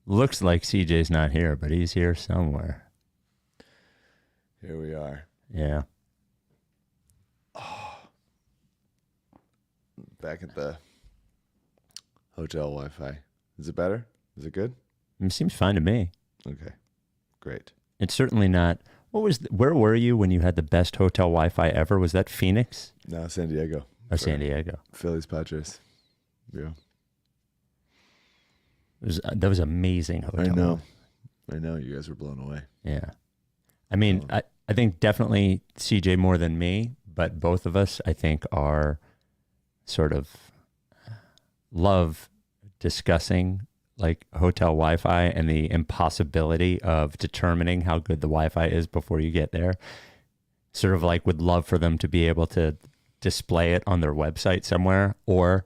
Looks like CJ's not here, but he's here somewhere. Here we are. Yeah. Oh. Back at the hotel Wi-Fi. Is it better? Is it good? It seems fine to me. Okay. Great. It's certainly not. Where were you when you had the best hotel Wi-Fi ever? Was that Phoenix? No, San Diego. Or San Diego? Phillies Padres. Yeah. That was amazing hotel. I know. You guys were blown away. Yeah. I mean, I think definitely CJ more than me, but both of us, I think, are sort of love discussing like hotel Wi-Fi and the impossibility of determining how good the Wi-Fi is before you get there. Sort of like would love for them to be able to display it on their website somewhere, or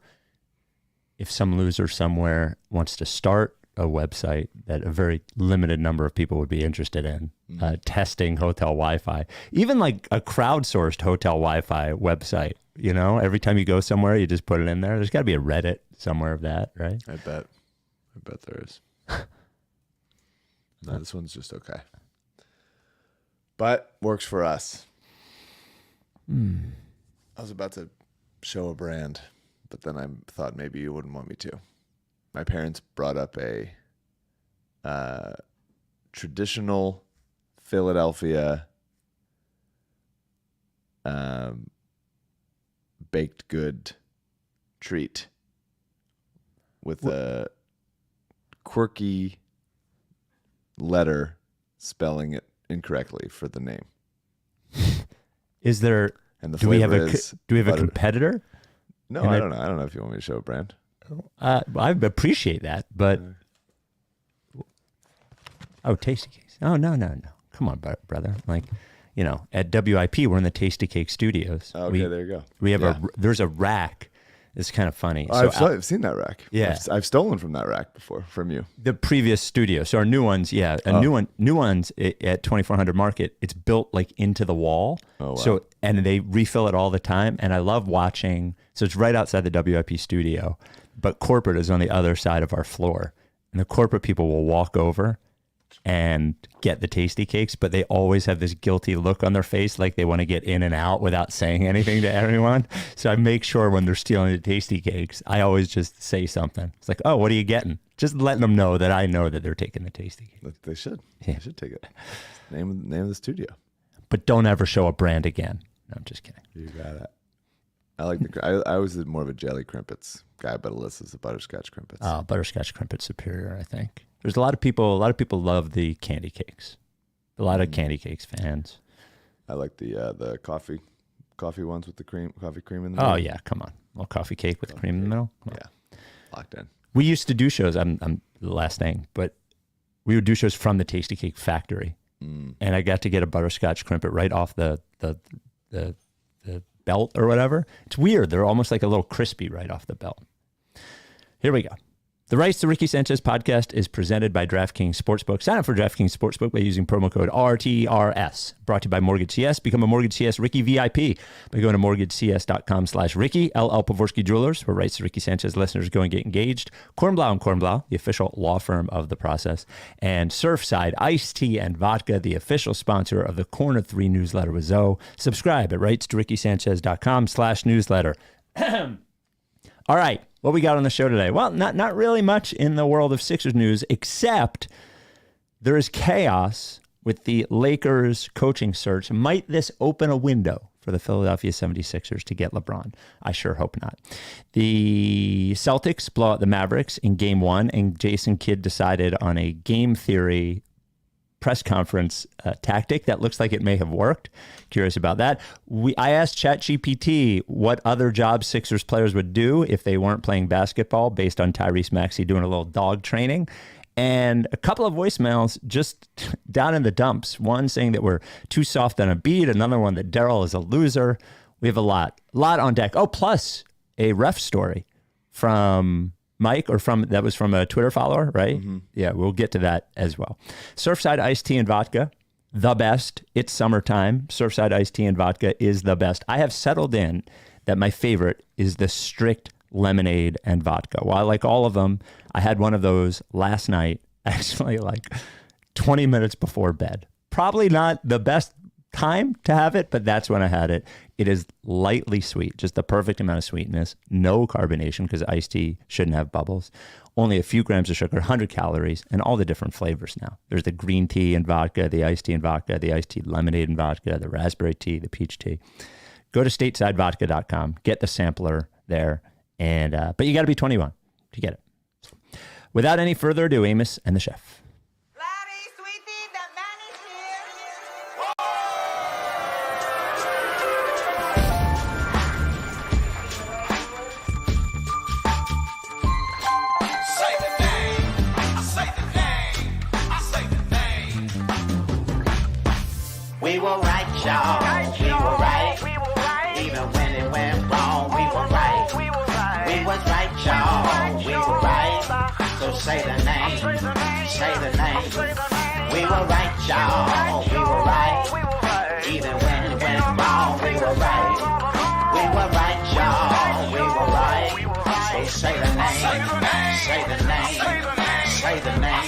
if some loser somewhere wants to start a website that a very limited number of people would be interested in, testing hotel Wi-Fi, even like a crowdsourced hotel Wi-Fi website, you know, every time you go somewhere, you just put it in there. There's got to be a Reddit somewhere of that, right? I bet there is. No, this one's just okay. But works for us. I was about to show a brand, but then I thought maybe you wouldn't want me to. My parents brought up a traditional Philadelphia baked good treat with a quirky letter spelling it incorrectly for the name. Is there? And the do we have butter. a competitor? No, I don't know. I don't know if you want me to show a brand. I appreciate that, but Tasty Cakes. Oh no! Come on, brother. Like, you know, at WIP we're in the Tasty Cake Studios. Okay, there you go. We have there's a rack. It's kind of funny. Oh, I've seen that rack. Yeah, I've stolen from that rack before from you. The previous studio. So our new ones, new ones at 2400 Market. It's built like into the wall. Oh, wow. So and they refill it all the time. And I love watching. So it's right outside the WIP studio, but corporate is on the other side of our floor, and the corporate people will walk over and get the Tasty Cakes, but they always have this guilty look on their face, like they want to get in and out without saying anything to everyone. So I make sure when they're stealing the Tasty Cakes, I always just say something. It's like, oh, what are you getting? Just letting them know that I know that they're taking the Tasty Cake. They should. Yeah. They should take it. Name of the studio. But don't ever show a brand again. No, I'm just kidding. You got it. I like I was more of a jelly crimpets guy, but Alyssa's the butterscotch crimpets. Oh, butterscotch crimpets superior, I think. There's a lot of people love the candy cakes. A lot of candy cakes fans. I like the coffee ones with the coffee cream in the middle. middle. Oh yeah, come on. A little coffee cake with cream in the middle. Yeah. Locked in. We used to do shows, I'm the last thing, but we would do shows from the Tasty Cake factory. And I got to get a butterscotch crimpet right off the belt or whatever. It's weird. They're almost like a little crispy right off the belt. Here we go. The Rights to Ricky Sanchez podcast is presented by DraftKings Sportsbook. Sign up for DraftKings Sportsbook by using promo code RTRS. Brought to you by MortgageCS. Become a MortgageCS Ricky VIP by going to MortgageCS.com/Ricky. LL Pavorsky Jewelers, where Rights to Ricky Sanchez listeners go and get engaged. Kornblau and Kornblau, the official law firm of the process. And Surfside Iced Tea and Vodka, the official sponsor of the Corner 3 newsletter with Zoe. Subscribe at RightsToRickySanchez.com/newsletter. All right. What we got on the show today? Well, not really much in the world of Sixers news, except there is chaos with the Lakers coaching search. Might this open a window for the Philadelphia 76ers to get LeBron? I sure hope not. The Celtics blow out the Mavericks in game 1, and Jason Kidd decided on a game theory press conference tactic that looks like it may have worked. Curious about that. I asked ChatGPT what other jobs Sixers players would do if they weren't playing basketball, based on Tyrese Maxey doing a little dog training. And a couple of voicemails just down in the dumps. One saying that we're too soft on Embiid, another one that Daryl is a loser. We have a lot on deck. Oh, plus a ref story from Mike, that was from a Twitter follower, right? Mm-hmm. Yeah, we'll get to that as well. Surfside Iced Tea and Vodka, the best. It's summertime. Surfside Iced Tea and Vodka is the best. I have settled in that my favorite is the strict lemonade and vodka. While I like all of them, I had one of those last night actually like 20 minutes before bed. Probably not the best time to have it, but that's when I had it. It is lightly sweet, just the perfect amount of sweetness, no carbonation because iced tea shouldn't have bubbles. Only a few grams of sugar, 100 calories, and all the different flavors now. There's the green tea and vodka, the iced tea and vodka, the iced tea lemonade and vodka, the raspberry tea, the peach tea. Go to statesidevodka.com, get the sampler there, and but you got to be 21 to get it. So, without any further ado, Amos and the chef. We were right, y'all. We were right. Even when it went wrong, we were right. We was right, y'all. We were right. So say the name. Say the name. We were right, y'all. We were right. Even when it went wrong, we were right. We were right, y'all. We were right. So say the name. Say the name. Say the name.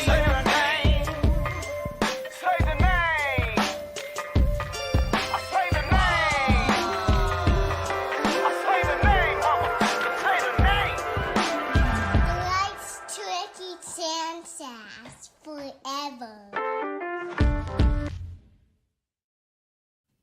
Forever.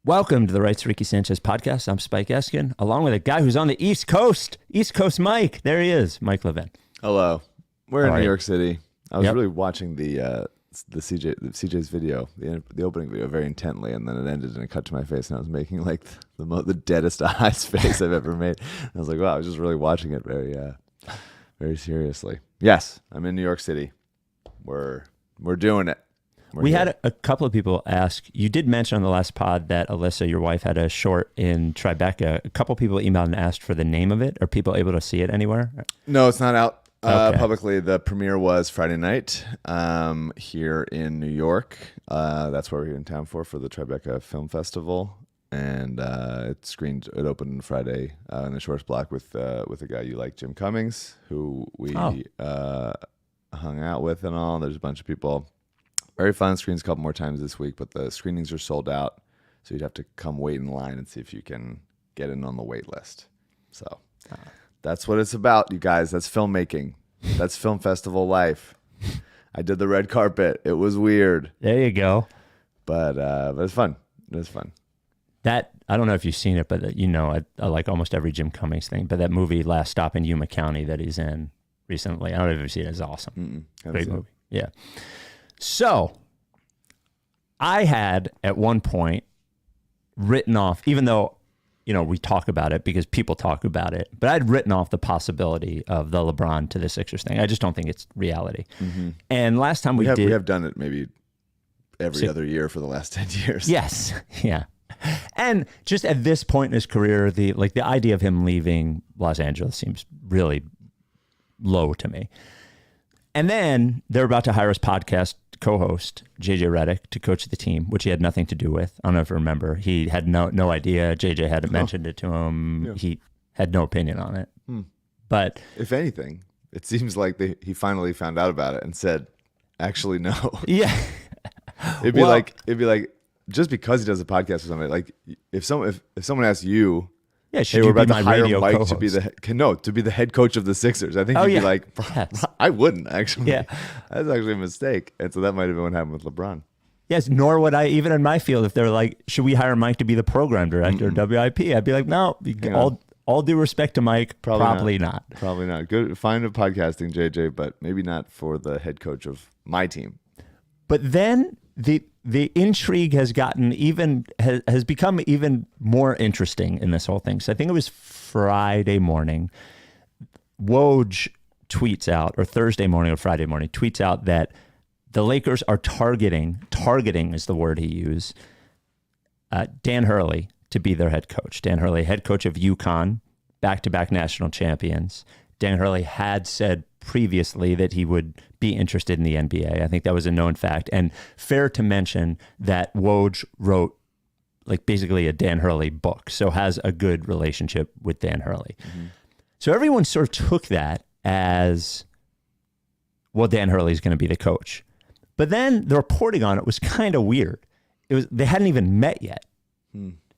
Welcome to the Rights To Ricky Sanchez podcast. I'm Spike Eskin, along with a guy who's on the East Coast. East Coast Mike. There he is, Mike Levin. Hello. We're in How are New you? York City. I was Yep. really watching the CJ's video, the opening video, very intently, and then it ended and it cut to my face, and I was making like the deadest eyes face I've ever made. And I was like, wow, I was just really watching it very seriously. Yes, I'm in New York City. We're doing it. We had a couple of people ask, you did mention on the last pod that Alyssa, your wife, had a short in Tribeca. A couple people emailed and asked for the name of it. Are people able to see it anywhere? No, it's not out Okay. publicly. The premiere was Friday night here in New York. That's where we're here in town for the Tribeca Film Festival. And it opened Friday in the Shorts Block with a guy you like, Jim Cummings, who we hung out with and all. There's a bunch of people. Very fun. Screens a couple more times this week, but the screenings are sold out. So you'd have to come wait in line and see if you can get in on the wait list. So that's what it's about, you guys. That's filmmaking. That's film festival life. I did the red carpet. It was weird, There you go. but it's fun. It was fun. That, I don't know if you've seen it, but I like almost every Jim Cummings thing. But that movie, Last Stop in Yuma County, that he's in recently, I don't know if you've seen it. It's awesome. Great movie. Yeah. So I had at one point written off, even though, we talk about it because people talk about it, but I'd written off the possibility of the LeBron to the Sixers thing. I just don't think it's reality. Mm-hmm. And last time we have done it maybe every other year for the last 10 years. Yes. Yeah. And just at this point in his career, the idea of him leaving Los Angeles seems really low to me. And then they're about to hire his podcast co-host, JJ Redick, to coach the team, which he had nothing to do with. I don't know if you remember. He had no idea. JJ hadn't mentioned it to him. Yeah. He had no opinion on it. But if anything, it seems like he finally found out about it and said, actually, no. Yeah. It'd be like, just because he does a podcast with somebody, like if someone asks you, yeah, hey, we're about to hire Mike co-host? to be the head coach of the Sixers, I think you'd be like, yes. I wouldn't actually. Yeah. That's actually a mistake. And so that might have been what happened with LeBron. Yes, nor would I, even in my field, if they're like, should we hire Mike to be the program director of WIP? I'd be like, no, all due respect to Mike, probably not. Probably not. Good. Find a podcasting, JJ, but maybe not for the head coach of my team. But then the intrigue has become even more interesting in this whole thing. So I think it was Friday morning, Woj tweets out, or Thursday morning or Friday morning, tweets out that the Lakers are targeting is the word he used, Dan Hurley to be their head coach. Dan Hurley, head coach of UConn, back-to-back national champions. Dan Hurley had said previously that he would be interested in the NBA. I think that was a known fact. And fair to mention that Woj wrote like basically a Dan Hurley book, so has a good relationship with Dan Hurley. Mm-hmm. So everyone sort of took that as, well, Dan Hurley's going to be the coach. But then the reporting on it was kind of weird. They hadn't even met yet.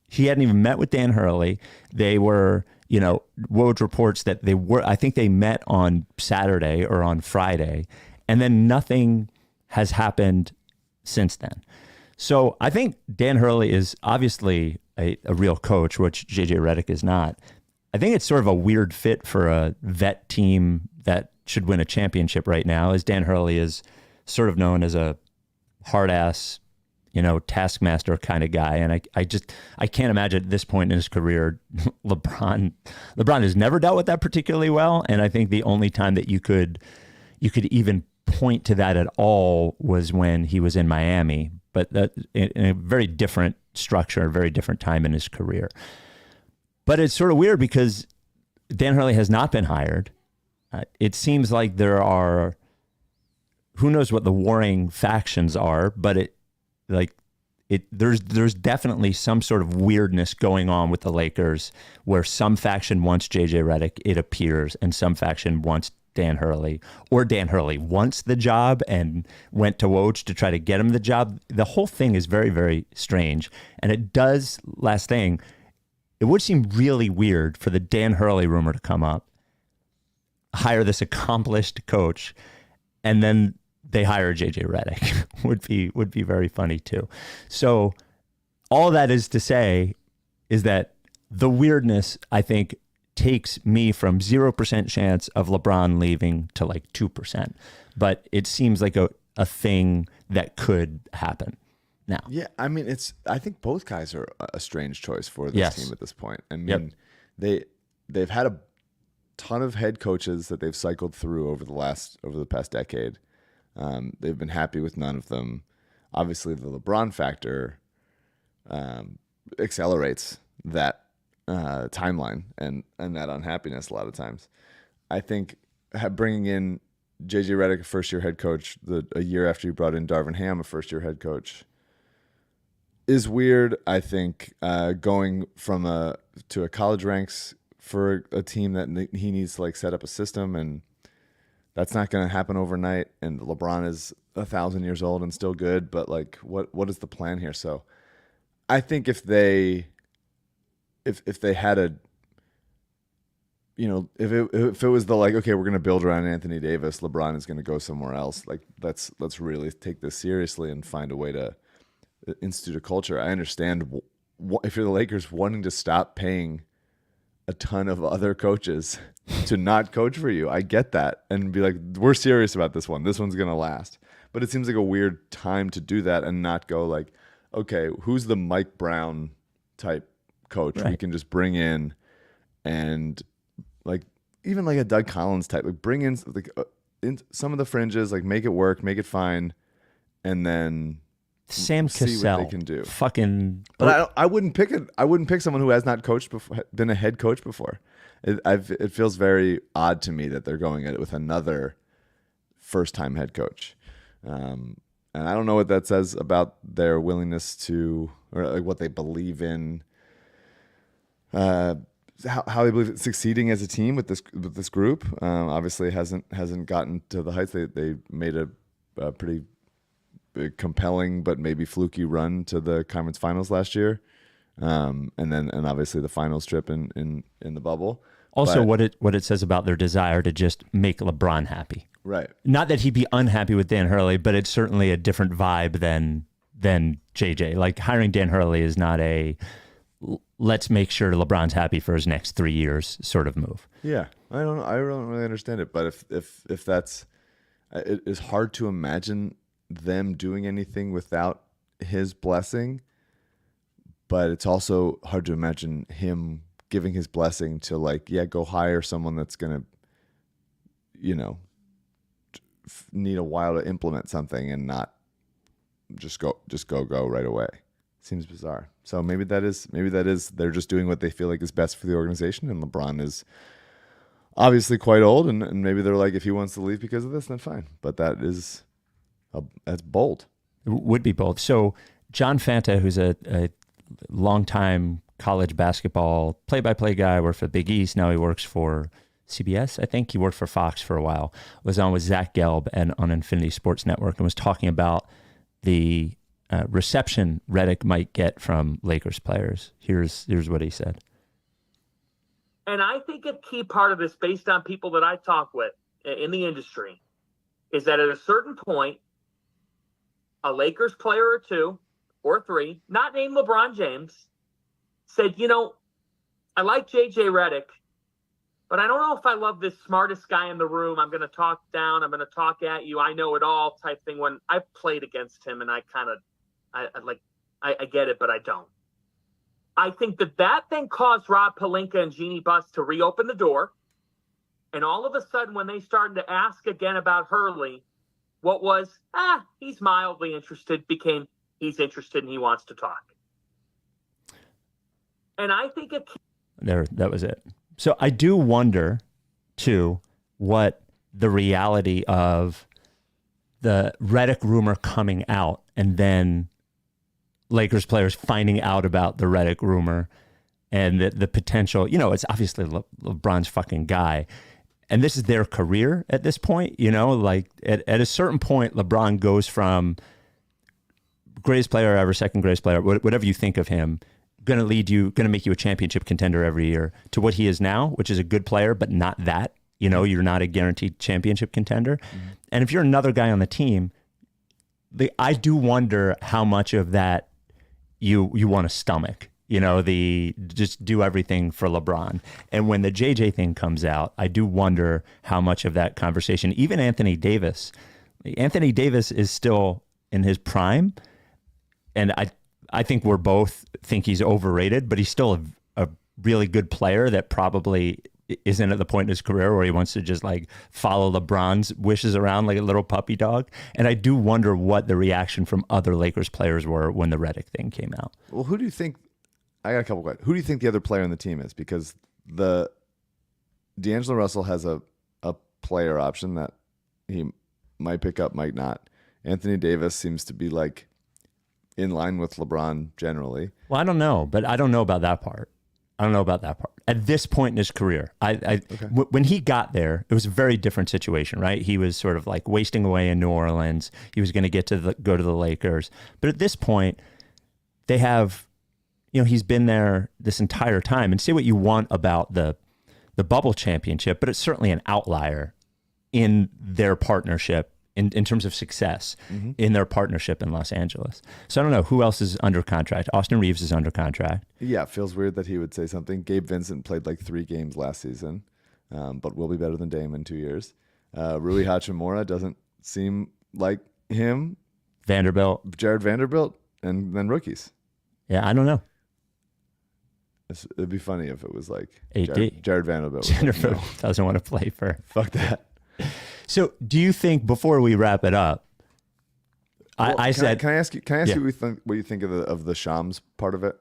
He hadn't even met with Dan Hurley. They were, Woj reports that I think they met on Saturday or on Friday, and then nothing has happened since then. So I think Dan Hurley is obviously a real coach, which JJ Redick is not. I think it's sort of a weird fit for a vet team that should win a championship right now, as Dan Hurley is sort of known as a hard-ass, taskmaster kind of guy. And I can't imagine at this point in his career, LeBron has never dealt with that particularly well. And I think the only time that you could even point to that at all was when he was in Miami, but that in a very different structure, a very different time in his career. But it's sort of weird because Dan Hurley has not been hired. It seems like there are, who knows what the warring factions are, but there's definitely some sort of weirdness going on with the Lakers where some faction wants JJ Redick, it appears, and some faction wants Dan Hurley, or Dan Hurley wants the job and went to Woj to try to get him the job. The whole thing is very, very strange. And it does, last thing, it would seem really weird for the Dan Hurley rumor to come up, hire this accomplished coach, and then they hire JJ Redick. would be very funny too. So all that is to say is that the weirdness, I think, takes me from 0% chance of LeBron leaving to like 2%. But it seems like a thing that could happen now. Yeah, I mean, I think both guys are a strange choice for this team at this point. I mean, they've had a ton of head coaches that they've cycled through over the past decade. They've been happy with none of them. Obviously, the LeBron factor accelerates that timeline and that unhappiness a lot of times. I think bringing in JJ Redick, a first-year head coach, a year after you brought in Darvin Ham, a first-year head coach, is weird. I think going to a college ranks for a team that he needs to set up a system, and that's not going to happen overnight. And LeBron is 1,000 years old and still good, but what is the plan here? So I think if they had a, if it was okay, we're going to build around Anthony Davis, LeBron is going to go somewhere else. Let's really take this seriously and find a way to institute a culture. I understand if you're the Lakers wanting to stop paying a ton of other coaches to not coach for you. I get that, and be like, we're serious about this one. This one's going to last. But it seems like a weird time to do that and not go okay, who's the Mike Brown type coach we can just bring in, and even a Doug Collins type, bring in in some of the fringes, make it work, make it fine, and then Sam see Cassell, what they can do. Fucking, but I wouldn't pick it. I wouldn't pick someone who has not coached before, been a head coach before. It feels very odd to me that they're going at it with another first-time head coach, and I don't know what that says about their willingness to, or what they believe in. How they believe in succeeding as a team with this group. Obviously hasn't gotten to the heights. They made a pretty big, compelling but maybe fluky run to the conference finals last year, and obviously the finals trip in the bubble. Also, what it says about their desire to just make LeBron happy. Right. Not that he'd be unhappy with Dan Hurley, but it's certainly a different vibe than JJ. Hiring Dan Hurley is not a let's make sure LeBron's happy for his next 3 years sort of move. Yeah, I don't really understand it, but if that's, it is hard to imagine them doing anything without his blessing, but it's also hard to imagine him giving his blessing to go hire someone that's gonna, need a while to implement something and not just go right away. Seems bizarre. So maybe that is they're just doing what they feel like is best for the organization, and LeBron is obviously quite old, and maybe they're if he wants to leave because of this, then fine. But that's bold. It would be bold. So John Fanta, who's a longtime college basketball play-by-play guy, worked for Big East. Now he works for CBS, I think he worked for Fox for a while, was on with Zach Gelb and on Infinity Sports Network and was talking about the reception Redick might get from Lakers players. Here's what he said. And I think a key part of this, based on people that I talk with in the industry, is that at a certain point, a Lakers player or two or three, not named LeBron James, said, I like JJ Redick, but I don't know if I love this smartest guy in the room. I'm going to talk down. I'm going to talk at you. I know it all type thing. When I've played against him and I get it, but I don't. I think that then caused Rob Pelinka and Jeannie Buss to reopen the door. And all of a sudden, when they started to ask again about Hurley, what was, he's mildly interested, became he's interested and he wants to talk. And I think that was it. So I do wonder, too, what the reality of the Redick rumor coming out and then Lakers players finding out about the Redick rumor and the potential, it's obviously LeBron's fucking guy. And this is their career at this point, like at a certain point, LeBron goes from greatest player ever, second greatest player, whatever you think of him, going to make you a championship contender every year, to what he is now, which is a good player, but not that, you're not a guaranteed championship contender. Mm-hmm. And if you're another guy on the team, I do wonder how much of that you want to stomach, just do everything for LeBron. And when the JJ thing comes out, I do wonder how much of that conversation, even Anthony Davis is still in his prime. And I think we're both think he's overrated, but he's still a really good player that probably isn't at the point in his career where he wants to just like follow LeBron's wishes around like a little puppy dog. And I do wonder what the reaction from other Lakers players were when the Redick thing came out. Well, who do you think? I got a couple questions. Who do you think the other player on the team is? Because D'Angelo Russell has a player option that he might pick up, might not. Anthony Davis seems to be like in line with LeBron generally. Well, I don't know, but I don't know about that part. At this point in his career, when he got there, it was a very different situation, right? He was sort of like wasting away in New Orleans. He was going to go to the Lakers. But at this point, they have, he's been there this entire time. And say what you want about the bubble championship, but it's certainly an outlier in their partnership in terms of success in their partnership in Los Angeles. So I don't know who else is under contract. Austin Reeves is under contract. Yeah, it feels weird that he would say something. Gabe Vincent played like 3 games last season, but will be better than Dame in 2 years. Rui Hachimura doesn't seem like him. Jared Vanderbilt, and then rookies. Yeah, I don't know. It'd be funny if it was like AD. Jared Vanderbilt. Doesn't want to play for. Fuck that. So, do you think, before we wrap it up, Can I ask you what you think of the Shams part of it?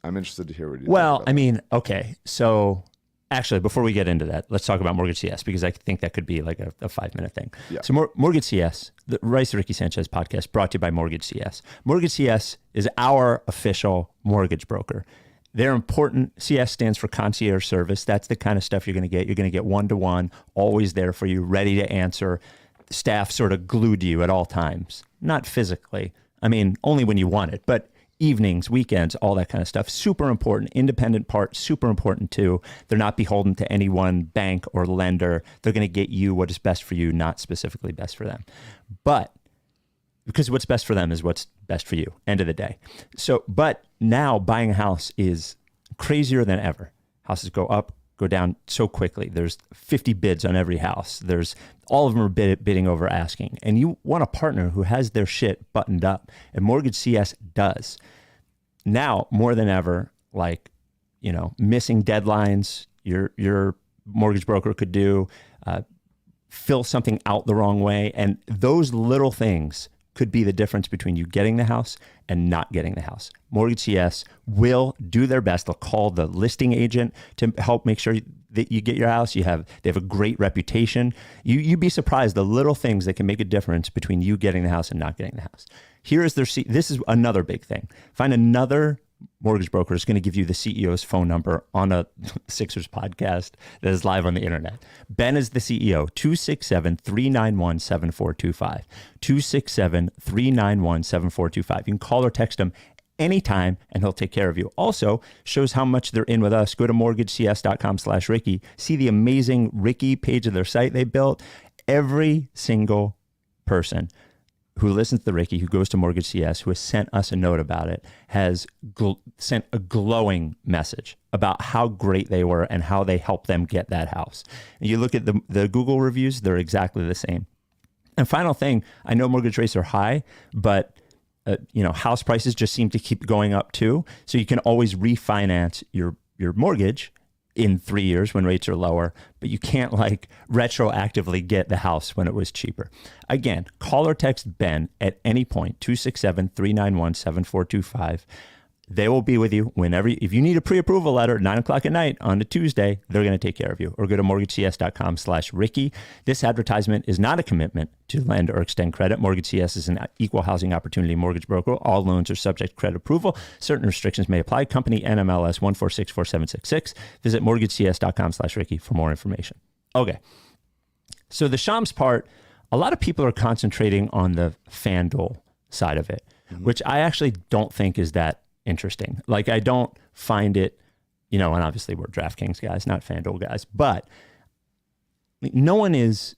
I'm interested to hear what you think. Well, I mean, okay. So, actually, before we get into that, let's talk about MortgageCS, because I think that could be like a 5-minute thing. Yeah. So, MortgageCS, the Rights to Ricky Sanchez podcast, brought to you by MortgageCS. MortgageCS is our official mortgage broker. They're important. CS stands for concierge service. That's the kind of stuff you're going to get. You're going to get one-to-one, always there for you, ready to answer. Staff sort of glued to you at all times. Not physically. I mean, only when you want it, but evenings, weekends, all that kind of stuff. Super important. Independent part, super important too. They're not beholden to any one bank or lender. They're going to get you what is best for you, not specifically best for them. But because what's best for them is what's best for you, end of the day. So, but now buying a house is crazier than ever. Houses go up, go down so quickly. There's 50 bids on every house. All of them are bidding over asking. And you want a partner who has their shit buttoned up. And MortgageCS does. Now, more than ever, like, missing deadlines, your mortgage broker could do, fill something out the wrong way. And those little things could be the difference between you getting the house and not getting the house. MortgageCS will do their best. They'll call the listing agent to help make sure that you get your house. They have a great reputation. You'd be surprised the little things that can make a difference between you getting the house and not getting the house. This is another big thing. Find another mortgage broker is going to give you the CEO's phone number on a Sixers podcast that is live on the internet. Ben is the CEO, 267-391-7425. 267-391-7425. You can call or text him anytime and he'll take care of you. Also shows how much they're in with us. Go to mortgagecs.com/Ricky. See the amazing Ricky page of their site they built. Every single person who listens to the Ricky, who goes to MortgageCS, who has sent us a note about it, has sent a glowing message about how great they were and how they helped them get that house. And you look at the Google reviews, they're exactly the same. And final thing, I know mortgage rates are high, but house prices just seem to keep going up too. So you can always refinance your mortgage in 3 years when rates are lower, but you can't like retroactively get the house when it was cheaper. Again, call or text Ben at any point, 267-391-7425. They will be with you whenever. If you need a pre-approval letter at 9 o'clock at night on a Tuesday, they're going to take care of you. Or go to mortgagecs.com/Ricky. This advertisement is not a commitment to lend or extend credit. MortgageCS is an equal housing opportunity mortgage broker. All loans are subject to credit approval. Certain restrictions may apply. Company NMLS 1464766. Visit mortgagecs.com/Ricky for more information. Okay. So the Shams part, a lot of people are concentrating on the FanDuel side of it, which I actually don't think is that interesting. Like, I don't find it, and obviously we're DraftKings guys, not FanDuel guys, but no one is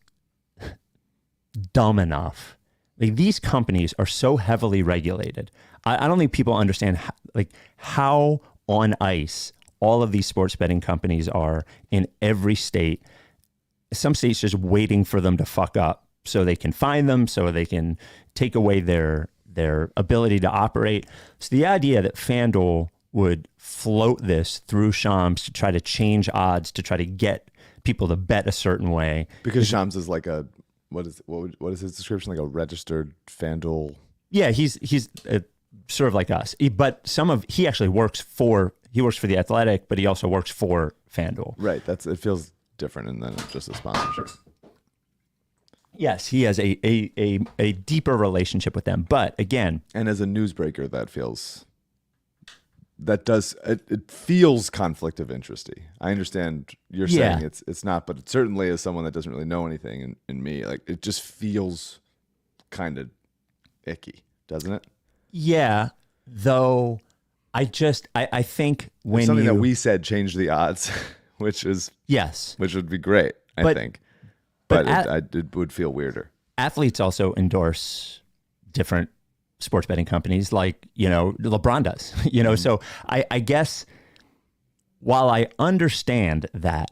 dumb enough. Like, these companies are so heavily regulated. I don't think people understand how on ice all of these sports betting companies are in every state. Some states just waiting for them to fuck up so they can find them, so they can take away their ability to operate. So the idea that FanDuel would float this through Shams to try to change odds, to try to get people to bet a certain way. Because Shams is like what is his description? Like a registered FanDuel. Yeah, he's sort of like us. He actually works for The Athletic, but he also works for FanDuel. Right. It feels different than just a sponsorship. Yes, he has a deeper relationship with them. But again, and as a newsbreaker, it feels conflict of interest-y. I understand you're saying it's not, but it certainly as someone that doesn't really know anything in me, like, it just feels kind of icky, doesn't it? Yeah, though I think when something that we said changed the odds, which would be great, I think. But it would feel weirder. Athletes also endorse different sports betting companies, like, LeBron does. So I guess while I understand that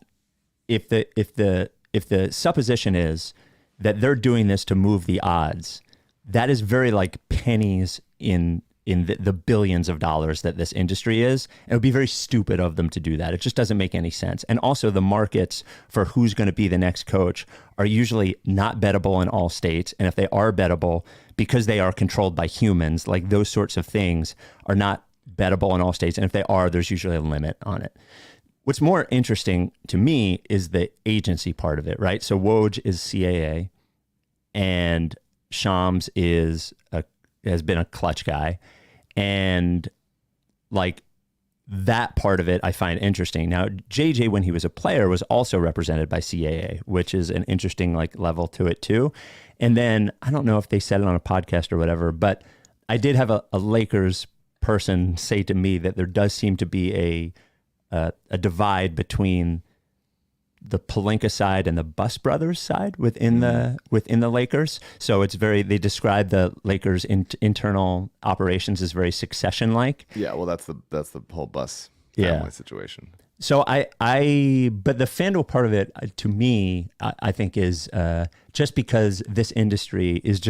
if the supposition is that they're doing this to move the odds, that is very like pennies in the billions of dollars that this industry is. It would be very stupid of them to do that. It just doesn't make any sense. And also the markets for who's going to be the next coach are usually not bettable in all states. And if they are bettable, because they are controlled by humans, like those sorts of things are not bettable in all states. And if they are, there's usually a limit on it. What's more interesting to me is the agency part of it, right? So Woj is CAA and Shams has been a clutch guy. And like that part of it, I find interesting. Now, JJ, when he was a player, was also represented by CAA, which is an interesting like level to it too. And then I don't know if they said it on a podcast or whatever, but I did have a Lakers person say to me that there does seem to be a divide between the Pelinka side and the Bus Brothers side within the Lakers. So it's they describe the Lakers internal operations as very Succession-like. Yeah, well, that's the whole Bus family situation. So but the FanDuel part of it, to me, I think is just because this industry is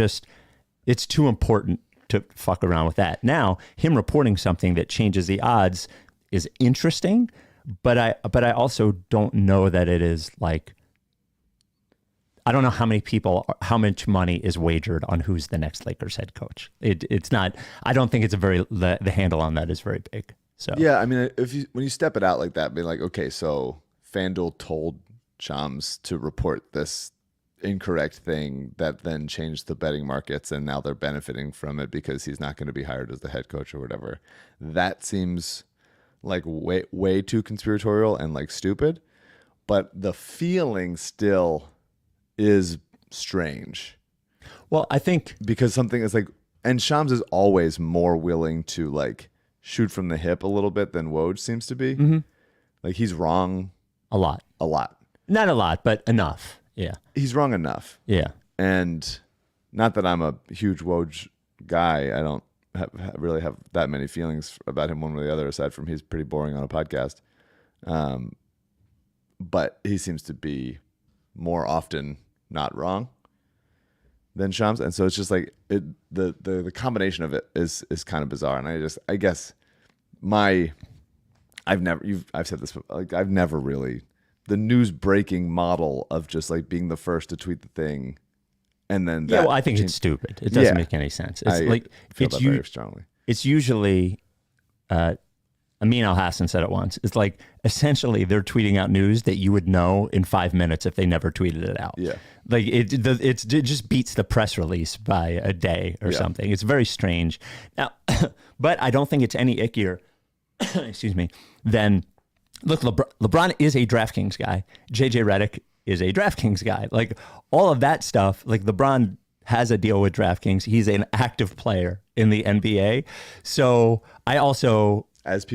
it's too important to fuck around with that. Now, him reporting something that changes the odds is interesting, but I also don't know that it is like, I don't know how much money is wagered on who's the next Lakers head coach. It's not, I don't think it's the handle on that is very big. So yeah, I mean, when you step it out like that, be like, okay, so FanDuel told Shams to report this incorrect thing that then changed the betting markets, and now they're benefiting from it because he's not going to be hired as the head coach or whatever. That seems like way too conspiratorial and like stupid, but the feeling still is strange. Well, I think because something is like, and Shams is always more willing to like shoot from the hip a little bit than Woj seems to be. Mm-hmm. Like he's wrong a lot. Not a lot, but enough. Yeah. He's wrong enough. Yeah. And not that I'm a huge Woj guy. I don't really have that many feelings about him one way or the other, aside from he's pretty boring on a podcast. But he seems to be more often not wrong than Shams. And so it's just like the combination of it is kind of bizarre. And I guess I've said this, but like I've never really, the news breaking model of just like being the first to tweet the thing, and then well, I think it's stupid. It doesn't make any sense. It's feel that very strongly. It's usually, Amin Al Hassan said it once. It's like essentially they're tweeting out news that you would know in 5 minutes if they never tweeted it out. Yeah, like it just beats the press release by a day or something. It's very strange. Now, but I don't think it's any ickier. Excuse me. Then. Look, LeBron is a DraftKings guy. JJ Redick is a DraftKings guy. Like all of that stuff, like LeBron has a deal with DraftKings. He's an active player in the NBA. So I also... As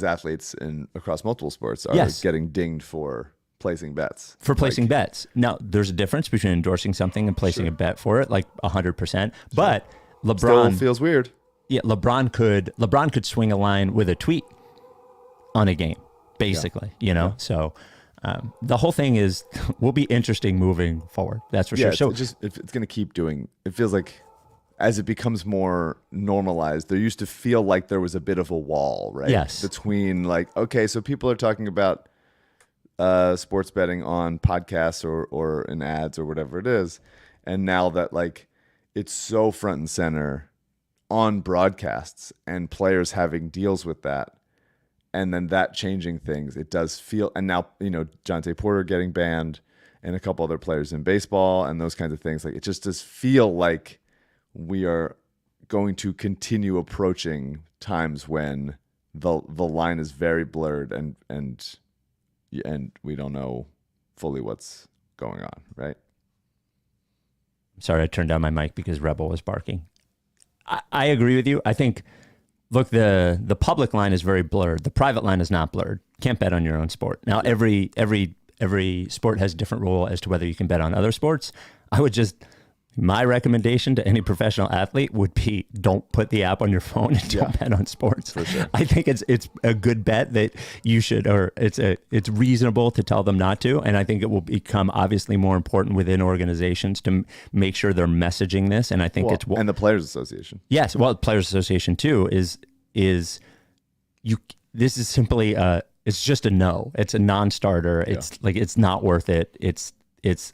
athletes across multiple sports are getting dinged for placing bets. For placing bets. Now, there's a difference between endorsing something and placing a bet for it, like 100%. But LeBron... Still feels weird. Yeah, LeBron could swing a line with a tweet on a game. Basically, so the whole thing will be interesting moving forward. That's for sure. So it's going to keep doing. It feels like as it becomes more normalized, there used to feel like there was a bit of a wall, right? Yes. Between like, okay, so people are talking about sports betting on podcasts or in ads or whatever it is, and now that like it's so front and center on broadcasts and players having deals with that. And then that changing things, it does feel, and now, Jonte Porter getting banned and a couple other players in baseball and those kinds of things. Like it just does feel like we are going to continue approaching times when the line is very blurred and we don't know fully what's going on, right? Sorry, I turned down my mic because Rebel was barking. I agree with you. I think, look, the public line is very blurred. The private line is not blurred. Can't bet on your own sport. Now, every sport has a different rule as to whether you can bet on other sports. My recommendation to any professional athlete would be don't put the app on your phone and don't bet on sports. For sure. I think it's a good bet that you should, or it's reasonable to tell them not to. And I think it will become obviously more important within organizations to make sure they're messaging this. And I think and the Players Association. Yes, well, the Players Association too is this is simply it's just a no. It's a non-starter. It's like it's not worth it. It's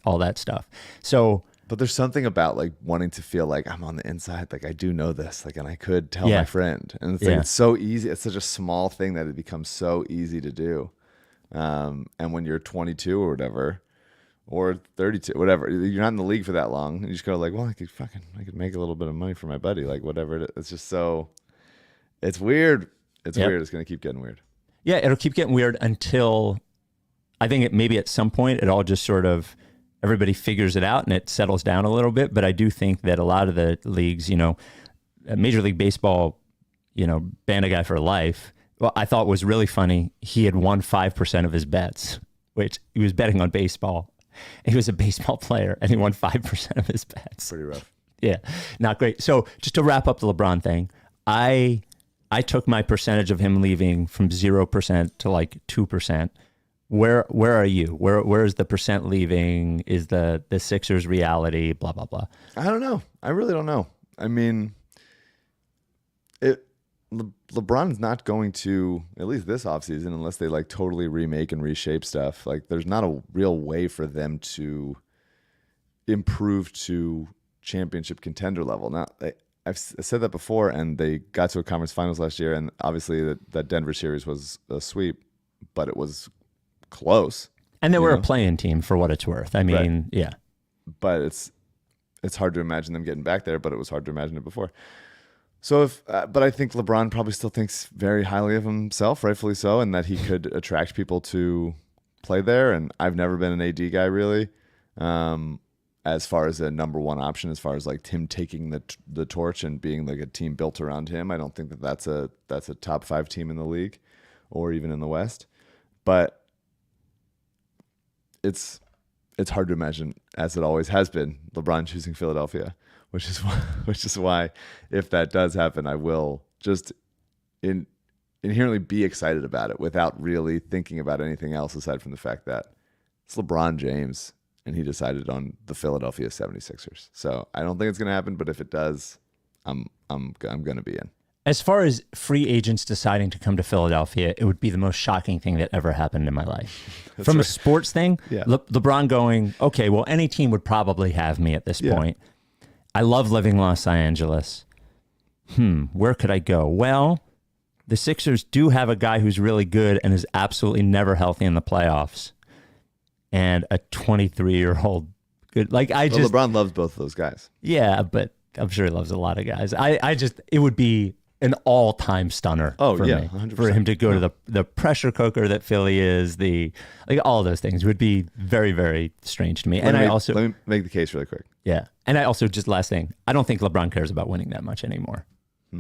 all that stuff. So. But there's something about like wanting to feel like I'm on the inside, like I do know this, like, and I could tell my friend. And it's like it's so easy. It's such a small thing that it becomes so easy to do. And when you're 22 or whatever, or 32, whatever, you're not in the league for that long. You just go like, well, I could make a little bit of money for my buddy, like whatever it is. It's just so, it's weird. It's weird. It's going to keep getting weird. Yeah, it'll keep getting weird until I think maybe at some point it all just sort of, everybody figures it out and it settles down a little bit. But I do think that a lot of the leagues, Major League Baseball, banned a guy for life. Well, I thought was really funny. He had won 5% of his bets, which he was betting on baseball. He was a baseball player and he won 5% of his bets. Pretty rough. Yeah, not great. So just to wrap up the LeBron thing, I took my percentage of him leaving from 0% to like 2%. Where are you? Where is the percent leaving? Is the Sixers reality? Blah blah blah. I don't know. I really don't know. I mean, LeBron's not going to, at least this offseason, unless they like totally remake and reshape stuff. Like, there's not a real way for them to improve to championship contender level. Now, I've said that before, and they got to a conference finals last year, and obviously that Denver series was a sweep, but it was close. And they were a play-in team for what it's worth. I mean, yeah. but it's hard to imagine them getting back there. But it was hard to imagine it before. So but I think LeBron probably still thinks very highly of himself, rightfully so, and that he could attract people to play there. And I've never been an AD guy really, as far as a number one option, as far as like him taking the torch and being like a team built around him. I don't think that's a top 5 team in the league, or even in the West. But it's hard to imagine, as it always has been, LeBron choosing Philadelphia. Which is why, if that does happen, I will just inherently be excited about it without really thinking about anything else aside from the fact that it's LeBron James and he decided on the Philadelphia 76ers. So I don't think it's going to happen, but if it does, I'm going to be in. As far as free agents deciding to come to Philadelphia, it would be the most shocking thing that ever happened in my life. From a sports thing, Yeah. LeBron going, okay, well, any team would probably have me at this point. I love living in Los Angeles. Where could I go? Well, the Sixers do have a guy who's really good and is absolutely never healthy in the playoffs. And a 23-year-old good. LeBron loves both of those guys. Yeah, but I'm sure he loves a lot of guys. It would be an all-time stunner for me. 100%. For him to go to the pressure cooker that Philly is, all those things would be very, very strange to me. Let me make the case really quick. Yeah. And I also, just last thing, I don't think LeBron cares about winning that much anymore.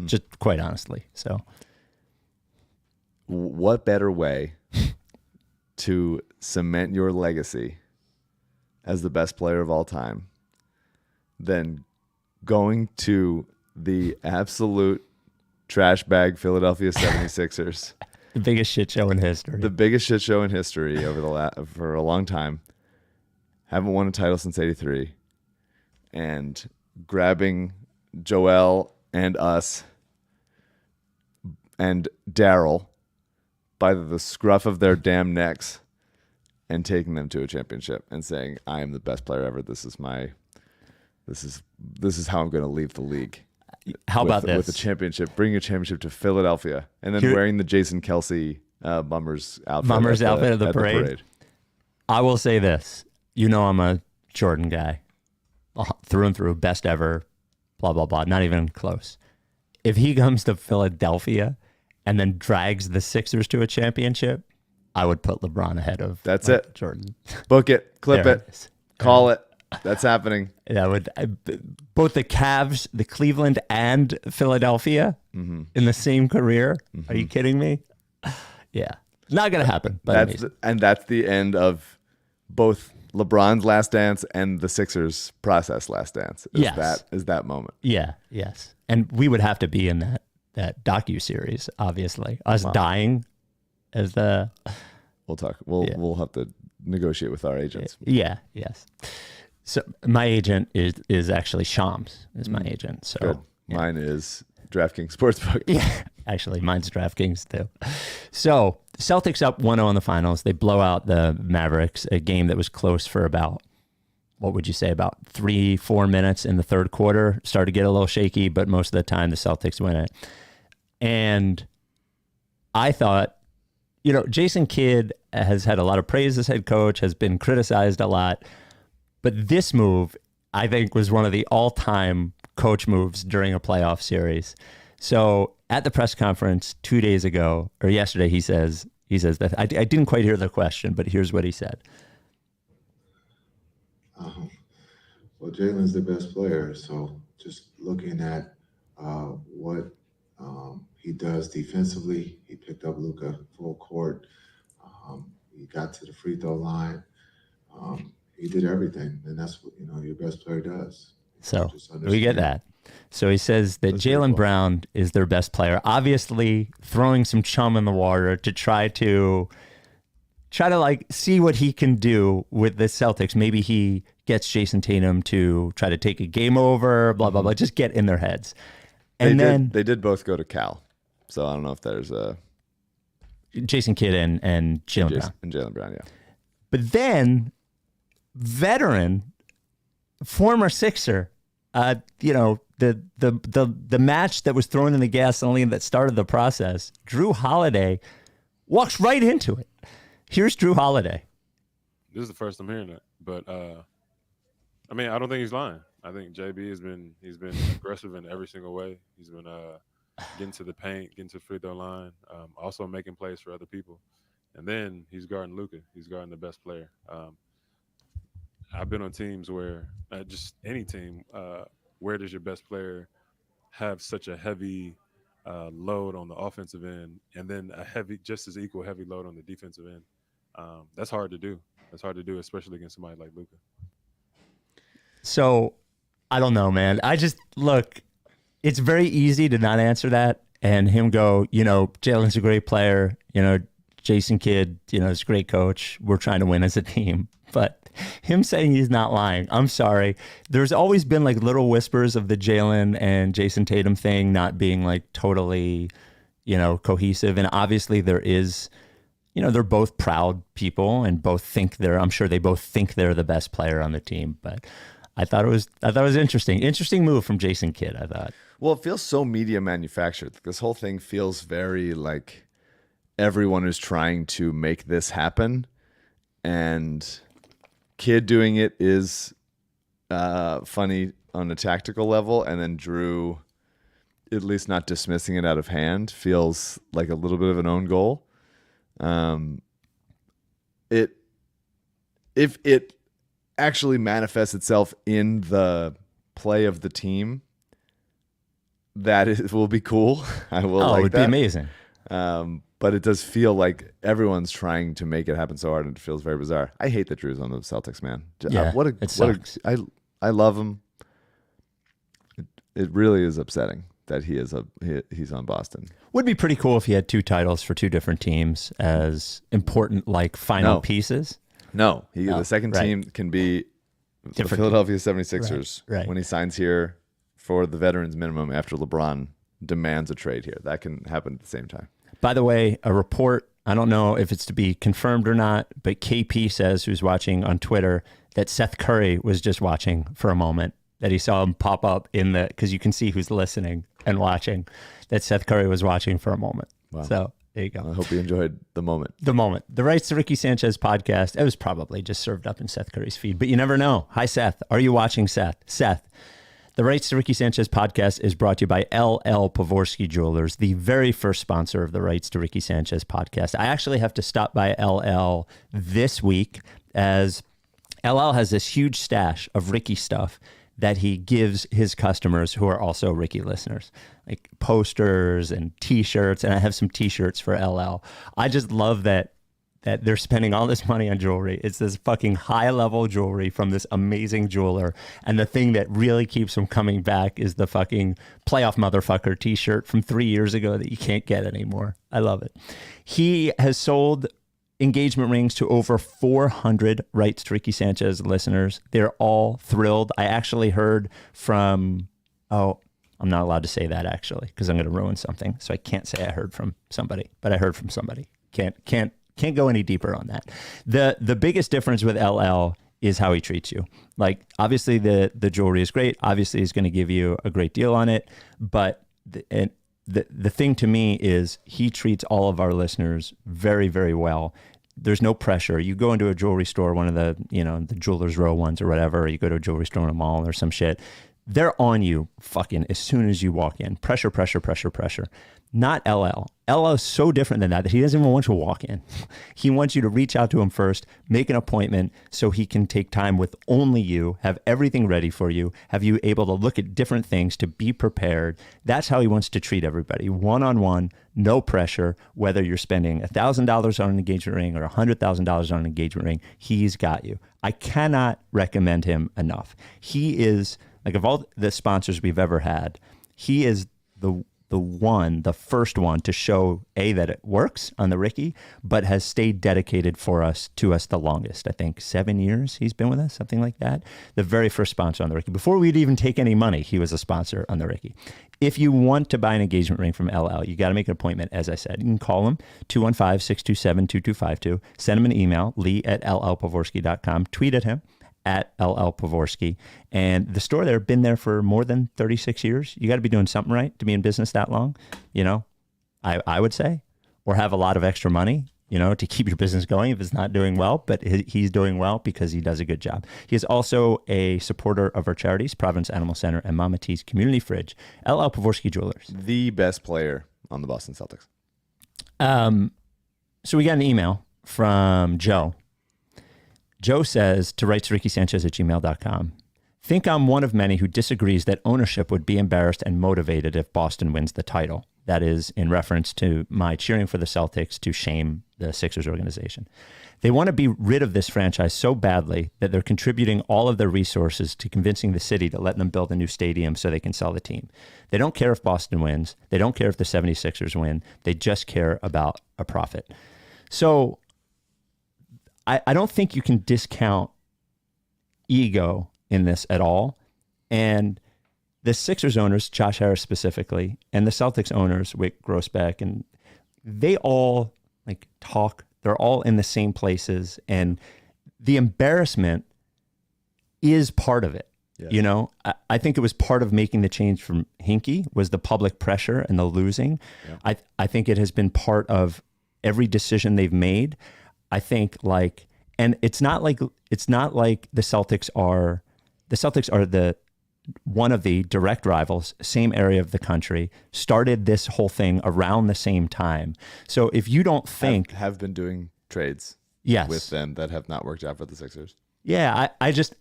Just quite honestly. So what better way to cement your legacy as the best player of all time than going to the absolute trash bag Philadelphia 76ers? The biggest shit show in history. The biggest shit show in history for a long time. Haven't won a title since '83. And grabbing Joel and us and Daryl by the scruff of their damn necks and taking them to a championship and saying, I am the best player ever. This is how I'm going to leave the league. How about this? With a championship, bringing a championship to Philadelphia, and then wearing the Jason Kelsey Bummers outfit at the parade. I will say this. I'm a Jordan guy. Through and through, best ever, blah, blah, blah. Not even close. If he comes to Philadelphia and then drags the Sixers to a championship, I would put LeBron ahead of Jordan. Book it. Clip it. Call it. That's happening. Both the Cavs, the Cleveland, and Philadelphia in the same career. Are you kidding me? Yeah. Not going to happen. But that's the end of both LeBron's last dance and the Sixers process last dance. Is that moment. Yeah, yes. And we would have to be in that docu-series, obviously. Us dying as the... We'll talk. We'll have to negotiate with our agents. Yeah, yes. So my agent is actually Shams, is my agent. So good. Mine is DraftKings Sportsbook. Yeah, actually, mine's DraftKings too. So Celtics up 1-0 in the finals. They blow out the Mavericks, a game that was close for about, what would you say, about 3-4 minutes in the third quarter. Started to get a little shaky, but most of the time the Celtics win it. And I thought, Jason Kidd has had a lot of praise as head coach, has been criticized a lot. But this move, I think, was one of the all-time coach moves during a playoff series. So at the press conference 2 days ago, or yesterday, he says that I didn't quite hear the question, but here's what he said. Well, Jalen's the best player, so just looking at what he does defensively, he picked up Luka full court. He got to the free throw line. He did everything, and that's what your best player does. So we get that. So he says that Jaylen Brown is their best player, obviously throwing some chum in the water to try to see what he can do with the Celtics. Maybe he gets Jason Tatum to try to take a game over, blah, blah, blah, just get in their heads. And they did both go to Cal. So I don't know if there's a Jason Kidd and Jaylen Brown. And Jaylen Brown, yeah. But then veteran, former Sixer, the match that was thrown in the gasoline that started the process, Drew Holiday walks right into it. Here's Drew Holiday. This is the first I'm hearing that, but I mean, I don't think he's lying. I think JB he's been aggressive in every single way. He's been getting to the paint, getting to the free throw line, also making plays for other people. And then he's guarding Luka. He's guarding the best player. I've been on teams where just any team, where does your best player have such a heavy load on the offensive end, and then just as equal heavy load on the defensive end? That's hard to do. That's hard to do, especially against somebody like Luka. So I don't know, man. Look, it's very easy to not answer that and him go, Jalen's a great player, Jason Kidd, is a great coach. We're trying to win as a team. But him saying he's not lying, I'm sorry. There's always been like little whispers of the Jalen and Jason Tatum thing not being like totally, cohesive. And obviously there is, they're both proud people and I'm sure they both think they're the best player on the team. But I thought it was interesting. Interesting move from Jason Kidd, I thought. Well, it feels so media manufactured. This whole thing feels very like everyone is trying to make this happen, and Kidd doing it is funny on a tactical level, and then Drew, at least not dismissing it out of hand, feels like a little bit of an own goal. If it actually manifests itself in the play of the team, will be cool. I will like it would that. be amazing. But it does feel like everyone's trying to make it happen so hard, and it feels very bizarre. I hate that Drew's on the Celtics, man. Yeah, it sucks. I love him. It really is upsetting that he's on Boston. Would be pretty cool if he had 2 titles for 2 different teams as important final pieces. No, the second team can be the Philadelphia 76ers when he signs here for the veterans minimum after LeBron demands a trade here. That can happen at the same time. By the way, a report, I don't know if it's to be confirmed or not, but KP says, who's watching on Twitter, that Seth Curry was just watching for a moment, that he saw him pop up because you can see who's listening and watching, that Seth Curry was watching for a moment. Wow. So there you go. I hope you enjoyed the moment. The Rights to Ricky Sanchez podcast, it was probably just served up in Seth Curry's feed, but you never know. Hi, Seth. Are you watching, Seth? Seth. The Rights to Ricky Sanchez podcast is brought to you by LL Pavorsky Jewelers, the very first sponsor of the Rights to Ricky Sanchez podcast. I actually have to stop by LL this week, as LL has this huge stash of Ricky stuff that he gives his customers who are also Ricky listeners, like posters and T-shirts. And I have some T-shirts for LL. I just love that they're spending all this money on jewelry. It's this fucking high-level jewelry from this amazing jeweler. And the thing that really keeps them coming back is the fucking playoff motherfucker T-shirt from 3 years ago that you can't get anymore. I love it. He has sold engagement rings to over 400 Rights to Ricky Sanchez listeners. They're all thrilled. I actually heard from, I'm not allowed to say that actually, because I'm going to ruin something. So I can't say I heard from somebody, but I heard from somebody. Can't go any deeper on that. The biggest difference with LL is how he treats you. Like, obviously the jewelry is great. Obviously he's going to give you a great deal on it. But the thing to me is he treats all of our listeners very, very well. There's no pressure. You go into a jewelry store, one of the, the Jewelers Row ones or whatever, or you go to a jewelry store in a mall or some shit. They're on you fucking as soon as you walk in. Pressure. Not LL. LL is so different than that he doesn't even want you to walk in. He wants you to reach out to him first, make an appointment so he can take time with only you, have everything ready for you, have you able to look at different things to be prepared. That's how he wants to treat everybody. One-on-one, no pressure, whether you're spending $1,000 on an engagement ring or $100,000 on an engagement ring, he's got you. I cannot recommend him enough. He is, like, of all the sponsors we've ever had, he is the first one to show that it works on the Ricky, but has stayed dedicated to us the longest. I think 7 years he's been with us, something like that. The very first sponsor on the Ricky. Before we'd even take any money, he was a sponsor on the Ricky. If you want to buy an engagement ring from LL, you got to make an appointment, as I said. You can call him, 215-627-2252. Send him an email, lee@llpavorsky.com. Tweet at him, @LLPavorsky. And the store there, been there for more than 36 years. You got to be doing something right to be in business that long, I would say, or have a lot of extra money, to keep your business going if it's not doing well, but he's doing well because he does a good job. He is also a supporter of our charities, Providence Animal Center and Mama T's Community Fridge, LL Pavorsky Jewelers. The best player on the Boston Celtics. So we got an email from Joe. Joe says to Rights To Ricky Sanchez at gmail.com, think I'm one of many who disagrees that ownership would be embarrassed and motivated if Boston wins the title. That is in reference to my cheering for the Celtics to shame the Sixers organization. They want to be rid of this franchise so badly that they're contributing all of their resources to convincing the city to let them build a new stadium so they can sell the team. They don't care if Boston wins. They don't care if the 76ers win. They just care about a profit. So I don't think you can discount ego in this at all. And the Sixers owners, Josh Harris specifically, and the Celtics owners, Wick Grossbeck, and they all talk. They're all in the same places, and the embarrassment is part of it. Yes. I think it was part of making the change from Hinkie was the public pressure and the losing. Yeah. I think it has been part of every decision they've made. I think and it's not like the Celtics are the one of the direct rivals, same area of the country, started this whole thing around the same time. So if you don't think have been doing trades with them that have not worked out for the Sixers. Yeah, I just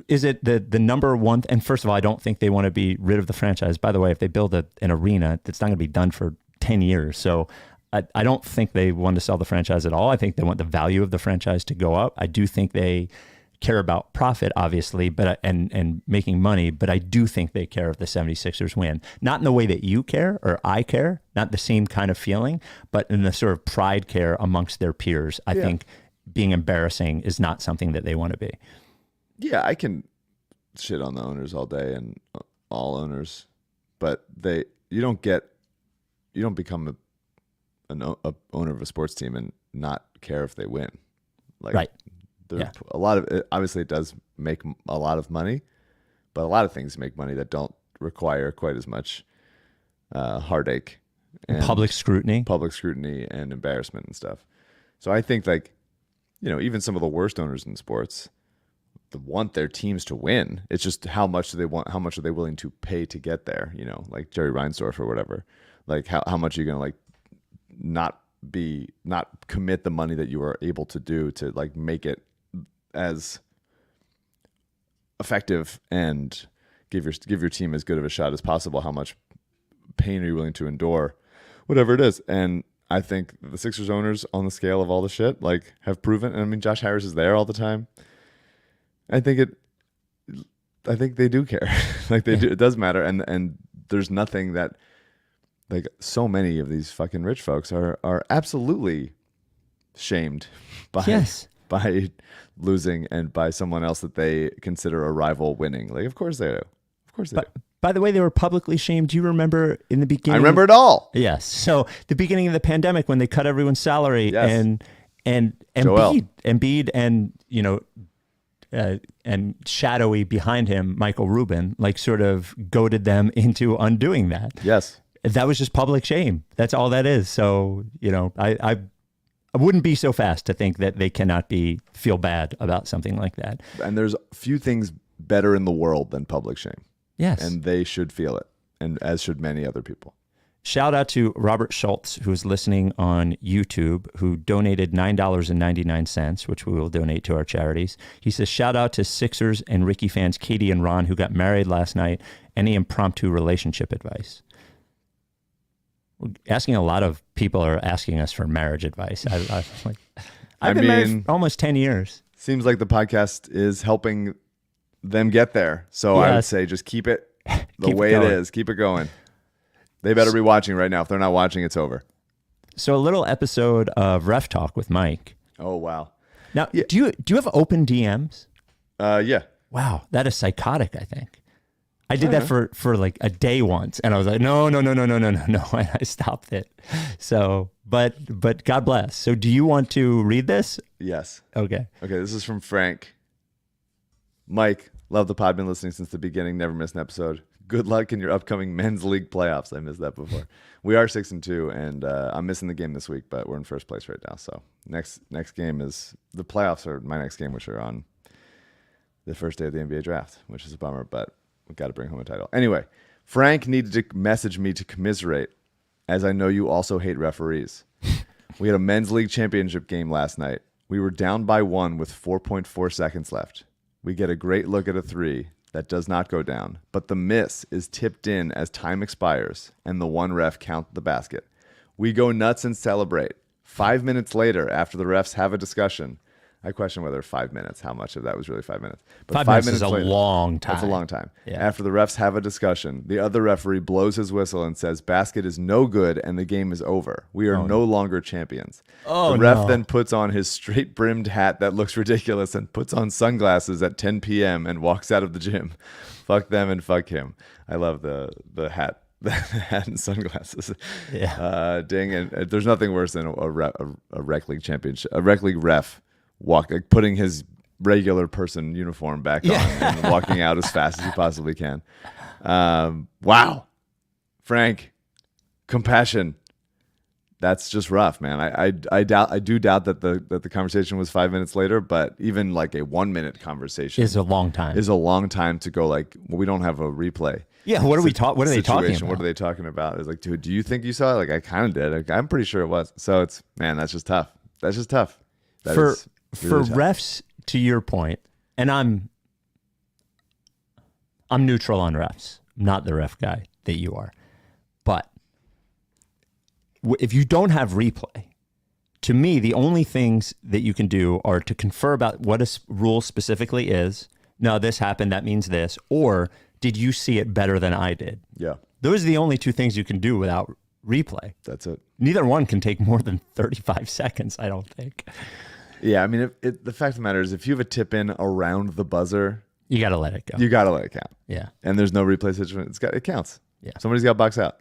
is it the number one? And first of all, I don't think they want to be rid of the franchise. By the way, if they build an arena, it's not going to be done for 10 years. So I don't think they want to sell the franchise at all. I think they want the value of the franchise to go up. I do think they care about profit, obviously, but and making money, but I do think they care if the 76ers win. Not in the way that you care or I care, not the same kind of feeling, but in the sort of pride care amongst their peers. I think being embarrassing is not something that they want to be. Yeah, I can shit on the owners all day and all owners, but you don't become an owner of a sports team and not care if they win. Right. A lot of it, obviously it does make a lot of money, but a lot of things make money that don't require quite as much heartache and public scrutiny and embarrassment and stuff. So I think even some of the worst owners in sports want their teams to win. It's just how much do they want? How much are they willing to pay to get there? Like Jerry Reinsdorf or whatever. Like how much are you going to not commit the money that you are able to do to make it as effective and give your team as good of a shot as possible. How much pain are you willing to endure, whatever it is? And I think the Sixers owners, on the scale of all the shit, have proven. And I mean, Josh Harris is there all the time. I think they do care. Do. It does matter. And there's nothing that so many of these fucking rich folks are absolutely shamed by losing and by someone else that they consider a rival winning. Of course they do. Of course they do. By the way, they were publicly shamed. Do you remember in the beginning? I remember it all. Yes. So the beginning of the pandemic when they cut everyone's salary and Embiid and and shadowy behind him, Michael Rubin, sort of goaded them into undoing that. Yes. That was just public shame. That's all that is. So, I wouldn't be so fast to think that they cannot feel bad about something like that. And there's few things better in the world than public shame. Yes. And they should feel it, and as should many other people. Shout out to Robert Schultz, who's listening on YouTube, who donated $9.99, which we will donate to our charities. He says, shout out to Sixers and Ricky fans Katie and Ron, who got married last night. Any impromptu relationship advice? Asking a lot of people are asking us for marriage advice. I've been married for almost 10 years. Seems like the podcast is helping them get there. So I would say just keep it the way it is. Keep it going. They better be watching right now. If they're not watching, it's over. So a little episode of Ref Talk with Mike. Oh, wow. Now, do you have open DMs? Yeah. Wow. That is psychotic, I think. I did that for a day once, and I was like, no, and I stopped it. So, but God bless. So do you want to read this? Yes. Okay. Okay, this is from Frank. Mike, Love the pod. Been listening since the beginning. Never missed an episode. Good luck in your upcoming men's league playoffs. I missed that before. We are 6-2, and I'm missing the game this week, but we're in first place right now. So next game is the playoffs are my next game, which are on the first day of the NBA draft, which is a bummer, but we've got to bring home a title. Anyway, Frank needed to message me to commiserate, as I know you also hate referees. We had a men's league championship game last night. We were down by 1 with 4.4 seconds left. We get a great look at a 3 that does not go down, but the miss is tipped in as time expires, and the one ref counts the basket. We go nuts and celebrate. 5 minutes later, after the refs have a discussion, I question whether 5 minutes, how much of that was really 5 minutes. But 5 minutes is a later, long time. That's a long time. Yeah. After the refs have a discussion, the other referee blows his whistle and says, basket is no good and the game is over. We are no longer champions. The ref then puts on his straight-brimmed hat that looks ridiculous and puts on sunglasses at 10 p.m. and walks out of the gym. Fuck them and fuck him. I love the hat. The hat and sunglasses. Yeah. Ding. And there's nothing worse than a rec league championship, a rec league ref putting his regular person uniform back on and walking out as fast as he possibly can. Wow. Frank, compassion. That's just rough, man. I do doubt that the conversation was 5 minutes later, but even like a 1 minute conversation Is a long time. Is a long time to go like, well, we don't have a replay. Yeah, what are they talking Situation. about? What are they talking about? It's like, dude, do you think you saw it? Like, I kind of did. I'm pretty sure it was. So it's, man, that's just tough. That's just tough. That For is really tough. refs, to your point, and I'm neutral on refs. I'm not the ref guy that you are. But if you don't have replay, to me, the only things that you can do are to confer about what a rule specifically is. No, this happened, that means this. Or did you see it better than I did? Yeah. Those are the only two things you can do without replay. That's it. Neither one can take more than 35 seconds, I don't think. Yeah, I mean, the fact of the matter is, if you have a tip in around the buzzer, You got to let it go. you got to let it count. Yeah. And there's no replay situation. It counts. Yeah. Somebody's got to box out.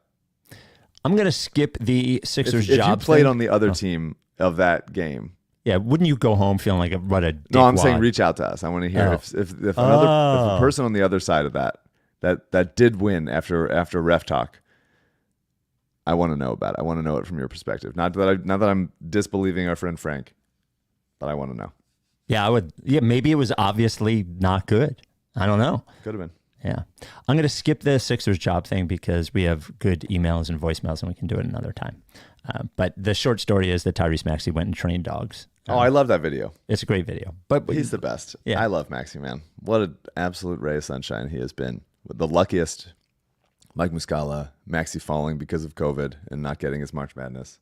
I'm going to skip the Sixers If job you played thing. on the other team of that game, Yeah, wouldn't you go home feeling like what a no, I'm dickwad? saying reach out to us. I want to hear Oh. if a person on the other side of that did win after ref talk. I want to know about it. I want to know it from your perspective. Not that I'm disbelieving our friend Frank, but I want to know. Yeah, I would. Yeah, maybe it was obviously not good. I don't know. Could have been. Yeah. I'm going to skip the Sixers job thing because we have good emails and voicemails and we can do it another time. But the short story is that Tyrese Maxey went and trained dogs. I love that video. It's a great video. But He's the best. Yeah. I love Maxey, man. What an absolute ray of sunshine he has been. The luckiest. Mike Muscala, Maxey falling because of COVID and not getting his March Madness.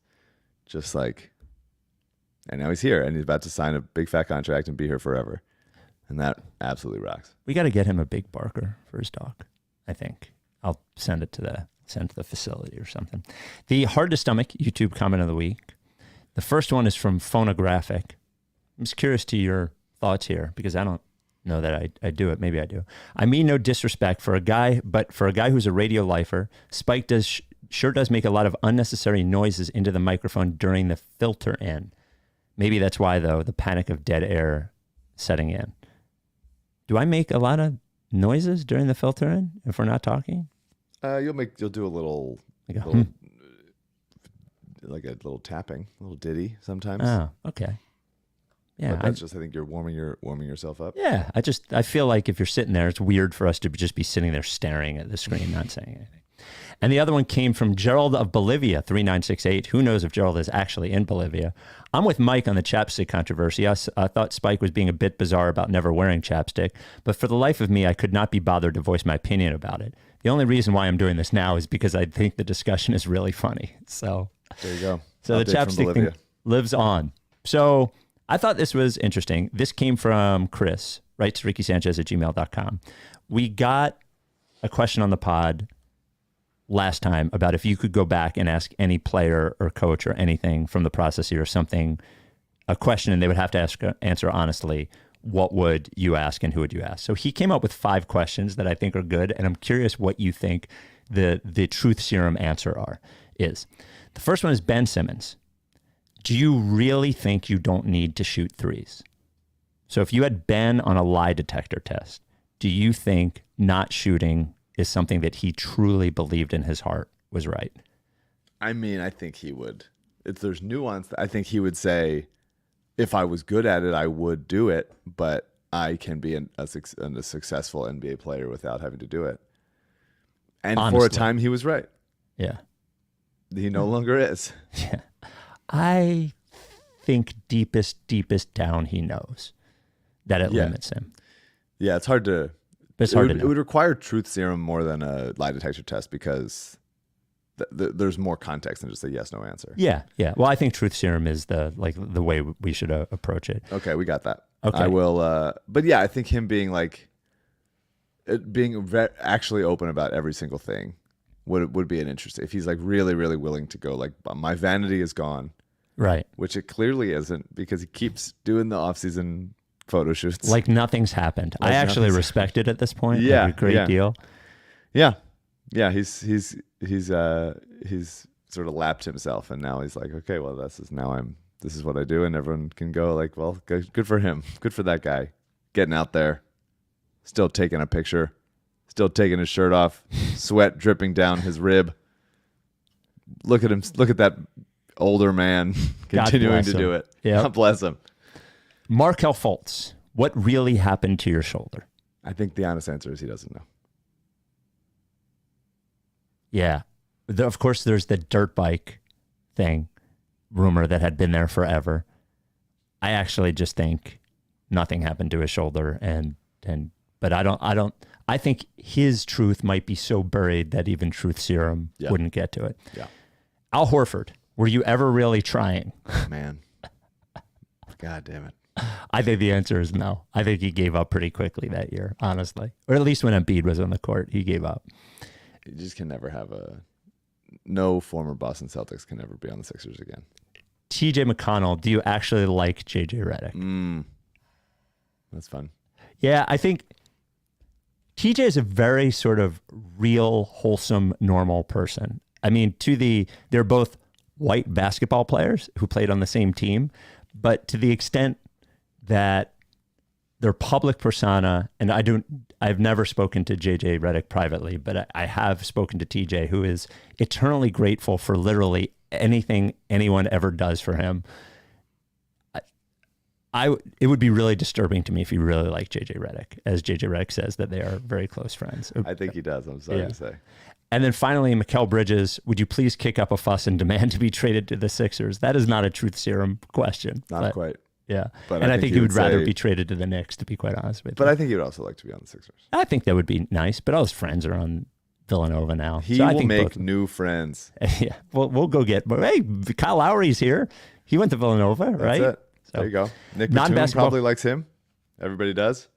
Just like, and now he's here and he's about to sign a big fat contract and be here forever. And that absolutely rocks. we got to get him a big barker for his dog, I think. I'll send it to the facility or something. The hard to stomach YouTube comment of the week. The first one is from Phonographic. I'm just curious to your thoughts here because I don't know that I do it. Maybe I do. I mean no disrespect for a guy, but for a guy who's a radio lifer, Spike sure does make a lot of unnecessary noises into the microphone during the filter in. Maybe that's why, though, the panic of dead air setting in. Do I make a lot of noises during the filter in if we're not talking? You'll do a little, Like a little like a little tapping, a little ditty sometimes. Oh, okay. Yeah, But that's just, I think you're warming yourself up. yeah. I feel like if you're sitting there, it's weird for us to just be sitting there staring at the screen, not saying anything. And the other one came from Gerald of Bolivia, 3968. Who knows if Gerald is actually in Bolivia? I'm with Mike on the chapstick controversy. I thought Spike was being a bit bizarre about never wearing chapstick, but for the life of me, I could not be bothered to voice my opinion about it. The only reason why I'm doing this now is because I think the discussion is really funny. So There you go. So Update the from chapstick thing Bolivia. lives on. So I thought this was interesting. This came from Chris, Rights To Ricky Sanchez at gmail.com. We got a question on the pod last time about if you could go back and ask any player or coach or anything from the process or something, a question, and they would have to answer honestly, what would you ask and who would you ask? So he came up with 5 questions that I think are good, and I'm curious what you think the truth serum answer is. The first one is Ben Simmons. Do you really think you don't need to shoot threes? So if you had Ben on a lie detector test do you think not shooting is something that he truly believed in his heart was right? I mean, I think he would. If there's nuance, I think he would say, if I was good at it, I would do it, but I can be a successful NBA player without having to do it. And Honestly. for a time, he was right. Yeah. He no longer is. Yeah. I think deepest down he knows that it limits him. Yeah, it's hard to... It's hard to know. It would require truth serum more than a lie detector test because there's more context than just a yes/no answer. Yeah. Well, I think truth serum is the way we should approach it. Okay, we got that. Okay. I will... but yeah, I think him being actually open about every single thing would be an interesting... If he's like really, really willing to go like, my vanity is gone. Right. Which it clearly isn't because he keeps doing the off-season photo shoots. Like nothing's happened. I actually respect it at this point. Yeah. Like a great deal. Yeah. Yeah. He's sort of lapped himself and now he's like, okay, well, this is what I do. And everyone can go like, well, good for him. Good for that guy getting out there, still taking a picture, still taking his shirt off, sweat dripping down his rib. Look at him. Look at that older man continuing to do it. Yep. God bless him. Markelle Fultz, what really happened to your shoulder? I think the honest answer is he doesn't know. Yeah. Of course, there's the dirt bike rumor that had been there forever. I actually just think nothing happened to his shoulder, but I think his truth might be so buried that even truth serum wouldn't get to it. Yeah. Al Horford, were you ever really trying? Man. God damn it. I think the answer is no. I think he gave up pretty quickly that year, honestly. Or at least when Embiid was on the court, he gave up. You just can never have no former Boston Celtics can ever be on the Sixers again. TJ McConnell, do you actually like JJ Redick? That's fun. Yeah, I think TJ is a very sort of real, wholesome, normal person. I mean, they're both white basketball players who played on the same team, but to the extent that their public persona, and I've never spoken to JJ Redick privately, but I have spoken to TJ, who is eternally grateful for literally anything anyone ever does for him. It would be really disturbing to me if he really liked JJ Redick, as JJ Redick says that they are very close friends. I think he does. I'm sorry to say. And then finally, Mikal Bridges, would you please kick up a fuss and demand to be traded to the Sixers? That is not a truth serum question. Not quite. Yeah. But and I think he would rather be traded to the Knicks, to be quite honest with you. But I think he would also like to be on the Sixers. I think that would be nice, but all his friends are on Villanova now. He will make new friends. Yeah. We'll go get, hey, Kyle Lowry's here. He went to Villanova, right? That's it. There you go. Nick Batum probably likes him. Everybody does.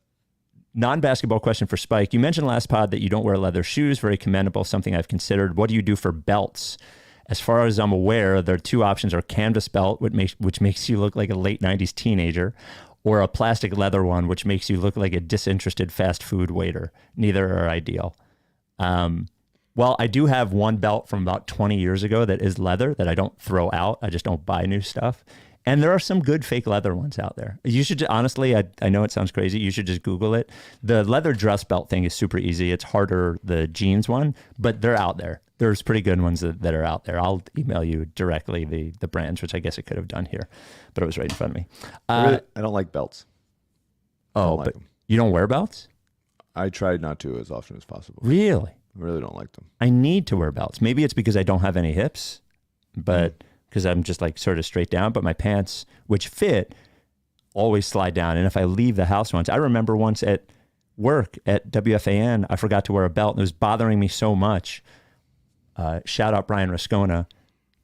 Non-basketball question for Spike. You mentioned last pod that you don't wear leather shoes. Very commendable, something I've considered. What do you do for belts? As far as I'm aware, there are two options: are canvas belt, which makes you look like a late 90s teenager, or a plastic leather one, which makes you look like a disinterested fast food waiter. Neither are ideal. Well, I do have one belt from about 20 years ago that is leather that I don't throw out. I just don't buy new stuff. And there are some good fake leather ones out there. You should, honestly, I know it sounds crazy. You should just Google it. The leather dress belt thing is super easy. It's harder, the jeans one, but they're out there. There's pretty good ones that are out there. I'll email you directly the brands, which I guess I could have done here, but it was right in front of me. I don't like belts. But you don't wear belts? I try not to as often as possible. Really? I really don't like them. I need to wear belts. Maybe it's because I don't have any hips, but because I'm just like sort of straight down, but my pants, which fit, always slide down. And if I leave the house once, I remember once at work at WFAN, I forgot to wear a belt and it was bothering me so much. Shout out Brian Rascona,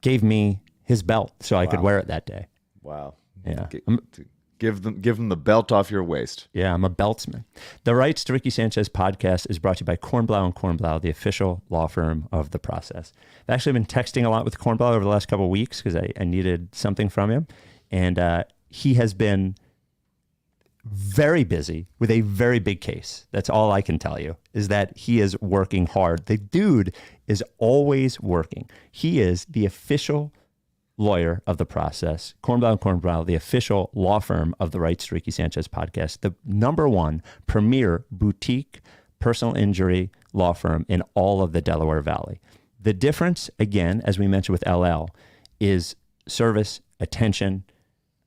gave me his belt so I could wear it that day. Wow. Yeah. Give them the belt off your waist. Yeah, I'm a beltsman. The Rights to Ricky Sanchez podcast is brought to you by Kornblau and Kornblau, the official law firm of The Process. I've actually been texting a lot with Kornblau over the last couple of weeks because I needed something from him. And he has been very busy with a very big case. That's all I can tell you, is that he is working hard. The dude is always working. He is the official lawyer of the process, Kornblau and Kornblau, the official law firm of the Rights to Ricky Sanchez podcast, the #1 premier boutique personal injury law firm in all of the Delaware Valley. The difference, again, as we mentioned with LL, is service, attention,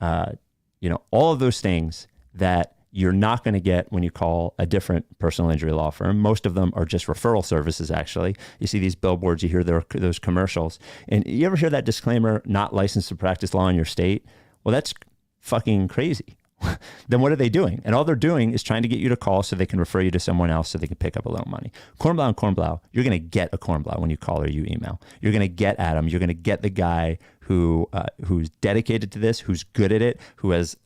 all of those things that you're not going to get when you call a different personal injury law firm. Most of them are just referral services, actually. You see these billboards, you hear those commercials. And you ever hear that disclaimer, not licensed to practice law in your state? Well, that's fucking crazy. Then what are they doing? And all they're doing is trying to get you to call so they can refer you to someone else so they can pick up a little money. Kornblau and Kornblau, you're going to get a Kornblau when you call or you email. You're going to get Adam. You're going to get the guy who's dedicated to this, who's good at it, who has,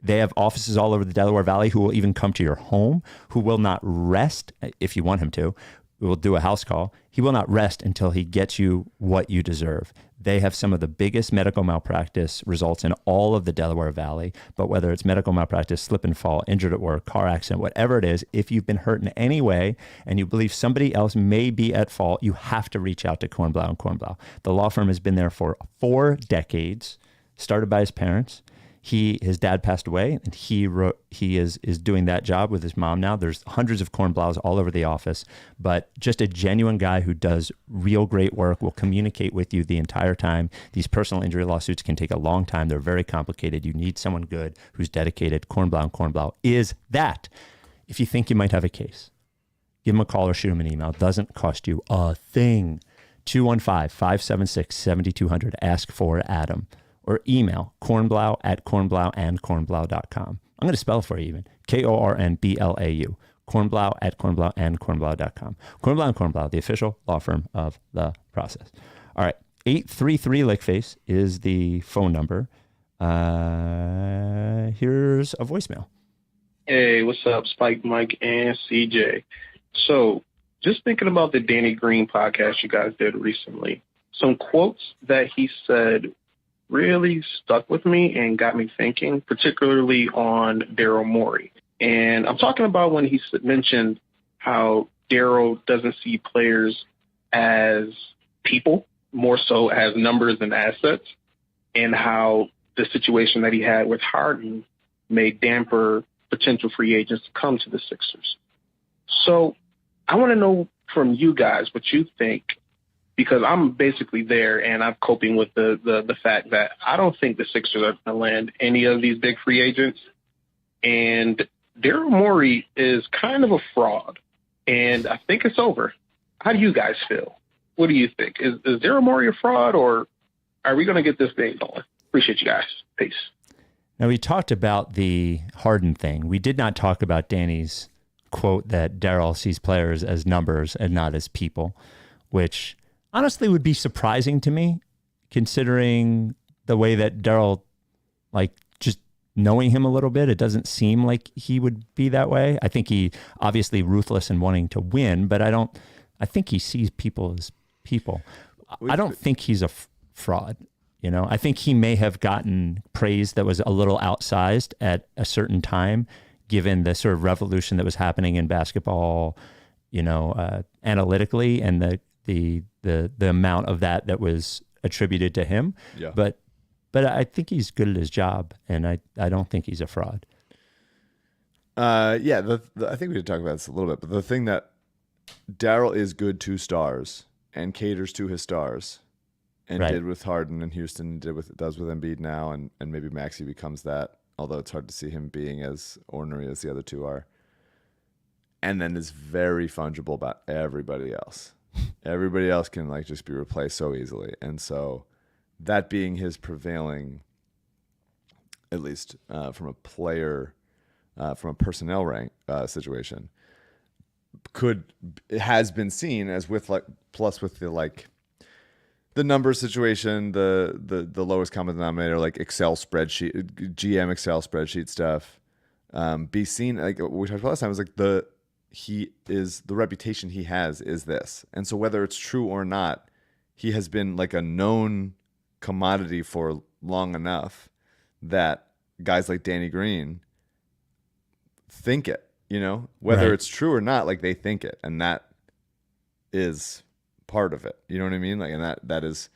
they have offices all over the Delaware Valley, who will even come to your home, who will not rest if you want him to. We will do a house call. He will not rest until he gets you what you deserve. They have some of the biggest medical malpractice results in all of the Delaware Valley. But whether it's medical malpractice, slip and fall, injured at work, car accident, whatever it is, if you've been hurt in any way and you believe somebody else may be at fault, you have to reach out to Kornblau and Kornblau. The law firm has been there for 4 decades, started by his parents. His dad passed away, and he is doing that job with his mom now. There's hundreds of Kornblaus all over the office, but just a genuine guy who does real great work, will communicate with you the entire time. These personal injury lawsuits can take a long time. They're very complicated. You need someone good who's dedicated. Kornblau and Kornblau is that. If you think you might have a case, give him a call or shoot him an email. It doesn't cost you a thing. 215-576-7200. Ask for Adam. Or email kornblau@kornblauandkornblau.com. I'm going to spell it for you even. Kornblau. Kornblau@kornblauandkornblau.com. Kornblau and Kornblau, the official law firm of the process. All right. 833-LickFace is the phone number. Here's a voicemail. Hey, what's up, Spike, Mike, and CJ? So just thinking about the Danny Green podcast you guys did recently, some quotes that he said really stuck with me and got me thinking, particularly on Daryl Morey. And I'm talking about when he mentioned how Daryl doesn't see players as people, more so as numbers and assets, and how the situation that he had with Harden may damper potential free agents to come to the Sixers. So I want to know from you guys what you think, because I'm basically there and I'm coping with the fact that I don't think the Sixers are going to land any of these big free agents. And Daryl Morey is kind of a fraud, and I think it's over. How do you guys feel? What do you think? Is Daryl Morey a fraud, or are we going to get this thing going? Appreciate you guys. Peace. Now, we talked about the Harden thing. We did not talk about Danny's quote that Daryl sees players as numbers and not as people, which honestly would be surprising to me, considering the way that Daryl, just knowing him a little bit, it doesn't seem like he would be that way. I think he obviously ruthless and wanting to win, but I think he sees people as people. I don't think he's a fraud. I think he may have gotten praise that was a little outsized at a certain time, given the sort of revolution that was happening in basketball, analytically, and the amount of that was attributed to him. Yeah. But I think he's good at his job, and I don't think he's a fraud. I think we did talk about this a little bit, but the thing that Daryl is good to stars and caters to his stars, and did with Harden in Houston, does with Embiid now, and maybe Maxey becomes that, although it's hard to see him being as ornery as the other two are. And then is very fungible about everybody else. Everybody else can just be replaced so easily. And so that being his prevailing, at least from a player, from a personnel rank situation, has been seen as plus with the number situation, the lowest common denominator, Excel spreadsheet, GM Excel spreadsheet stuff, be seen, what we talked about last time, is the reputation he has is this. And so whether it's true or not, he has been a known commodity for long enough that guys like Danny Green think it, whether it's true or not, they think it. And that is part of it. You know what I mean? And that is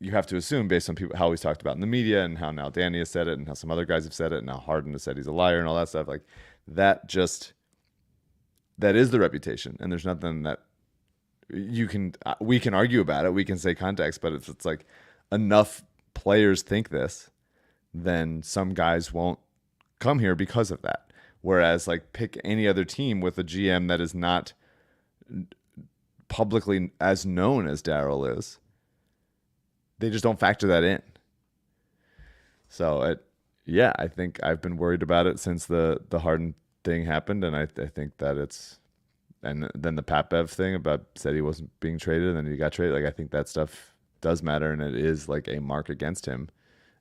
you have to assume based on people how he's talked about in the media and how now Danny has said it and how some other guys have said it and now Harden has said he's a liar and all that stuff, like that is the reputation, and there's nothing that we can argue about it. We can say context, but it's like enough players think this, then some guys won't come here because of that. Whereas like pick any other team with a GM that is not publicly as known as Daryl is, they just don't factor that in. So I think I've been worried about it since the Harden thing happened, and I think that it's, and then the Pat Bev thing about said he wasn't being traded and then he got traded. Like I think that stuff does matter, and it is like a mark against him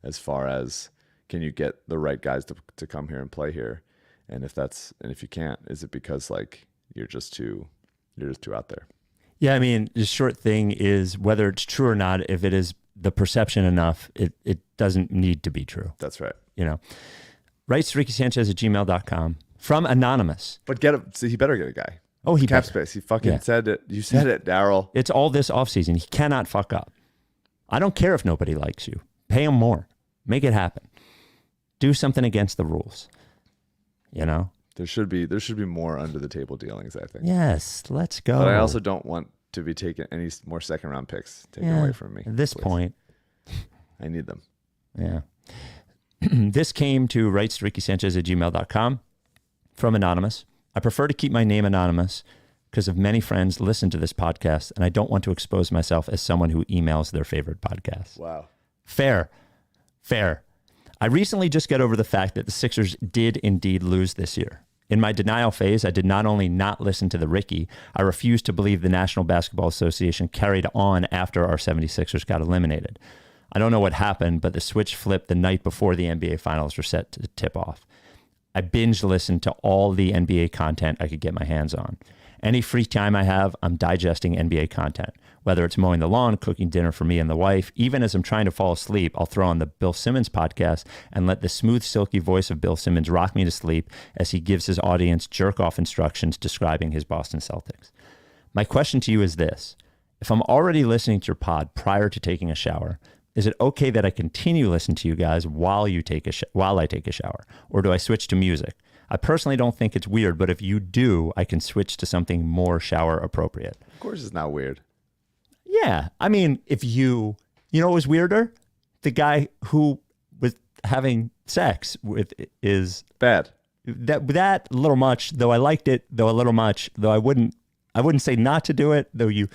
as far as can you get the right guys to come here and play here, and if you can't, is it because like you're just too out there? Yeah, I mean, the short thing is whether it's true or not, if it is the perception enough, it doesn't need to be true. That's right. You know, Rights to Ricky Sanchez at gmail.com from Anonymous. But he better get a guy. Oh, he cap better. Space. He fucking said it. You said it, Daryl. It's all this offseason. He cannot fuck up. I don't care if nobody likes you. Pay him more. Make it happen. Do something against the rules. You know? There should be more under the table dealings, I think. Yes, let's go. But I also don't want to be taking any more second round picks taken away from me. At this please. point, I need them. Yeah. This came to Rights to Ricky Sanchez at gmail.com from Anonymous. I prefer to keep my name anonymous because of many friends listen to this podcast, and I don't want to expose myself as someone who emails their favorite podcast. Wow. Fair. I recently just got over the fact that the Sixers did indeed lose this year. In my denial phase, I did not only not listen to the Ricky, I refused to believe the National Basketball Association carried on after our 76ers got eliminated. I don't know what happened, but the switch flipped the night before the NBA Finals were set to tip off. I binge listened to all the NBA content I could get my hands on. Any free time I have, I'm digesting NBA content. Whether it's mowing the lawn, cooking dinner for me and the wife, even as I'm trying to fall asleep, I'll throw on the Bill Simmons podcast and let the smooth, silky voice of Bill Simmons rock me to sleep as he gives his audience jerk-off instructions describing his Boston Celtics. My question to you is this. If I'm already listening to your pod prior to taking a shower, is it okay that I continue listening to you guys while I take a shower? Or do I switch to music? I personally don't think it's weird, but if you do, I can switch to something more shower appropriate. Of course it's not weird. Yeah. I mean, if you know what was weirder? The guy who was having sex with is bad. That a little much, though I liked it, though a little much, though I wouldn't say not to do it, though you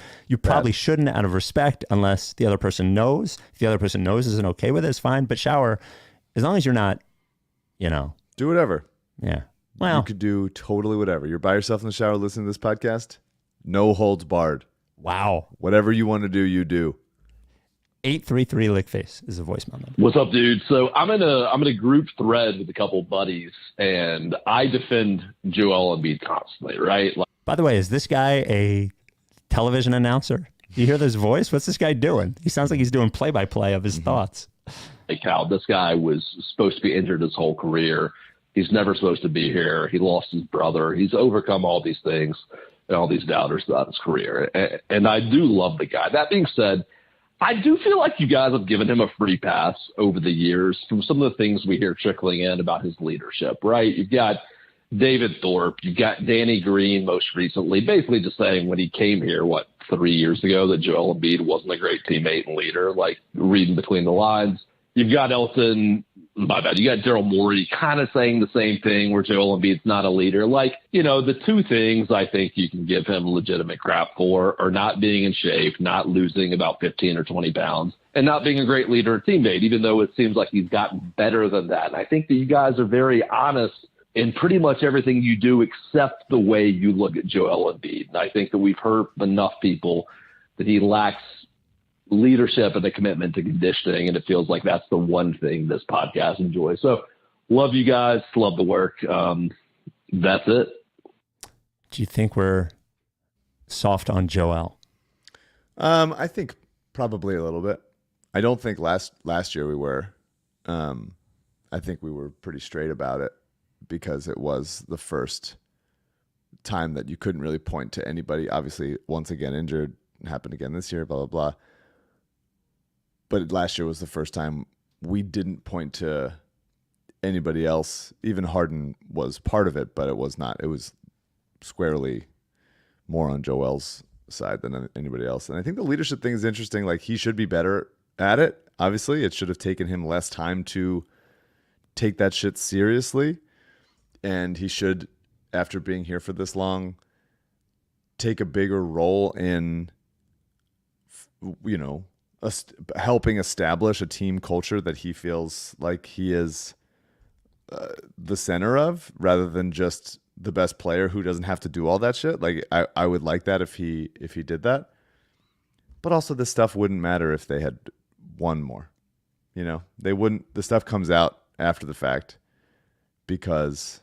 probably shouldn't out of respect unless the other person knows. If the other person knows isn't okay with it, it's fine. But shower, as long as you're not, do whatever. Yeah. Well, you could do totally whatever. You're by yourself in the shower listening to this podcast. No holds barred. Wow. Whatever you want to do, you do. 833 Lickface is a voicemail number. What's up, dude? So I'm in a group thread with a couple of buddies, and I defend Joel Embiid constantly, right? By the way, is this guy a television announcer? Do you hear this voice? What's this guy doing? He sounds like he's doing play-by-play of his thoughts. Hey, Cal, this guy was supposed to be injured his whole career. He's never supposed to be here. He lost his brother. He's overcome all these things and all these doubters throughout his career. And I do love the guy. That being said, I do feel like you guys have given him a free pass over the years from some of the things we hear trickling in about his leadership, right? You've got David Thorpe. You've got Danny Green most recently, basically just saying when he came here, 3 years ago, that Joel Embiid wasn't a great teammate and leader, like reading between the lines. You've got you got Daryl Morey kind of saying the same thing where Joel Embiid's not a leader. The two things I think you can give him legitimate crap for are not being in shape, not losing about 15 or 20 pounds, and not being a great leader or teammate, even though it seems like he's gotten better than that. And I think that you guys are very honest in pretty much everything you do except the way you look at Joel Embiid. And I think that we've heard enough people that he lacks leadership and a commitment to conditioning, and it feels like that's the one thing this podcast enjoys. So love you guys, love the work. That's it. Do you think we're soft on Joel? I think probably a little bit. I don't think last year we were. I think we were pretty straight about it because it was the first time that you couldn't really point to anybody. Obviously, once again injured, happened again this year, blah, blah, blah. but last year was the first time we didn't point to anybody else. Even Harden was part of it, but it was not. It was squarely more on Joel's side than anybody else. And I think the leadership thing is interesting. Like, he should be better at it. Obviously, it should have taken him less time to take that shit seriously. And he should, after being here for this long, take a bigger role in, you know, helping establish a team culture that he feels like he is the center of, rather than just the best player who doesn't have to do all that shit. Like, I would like that if he did that. But also, this stuff wouldn't matter if they had won more. You know, they wouldn't. The stuff comes out after the fact because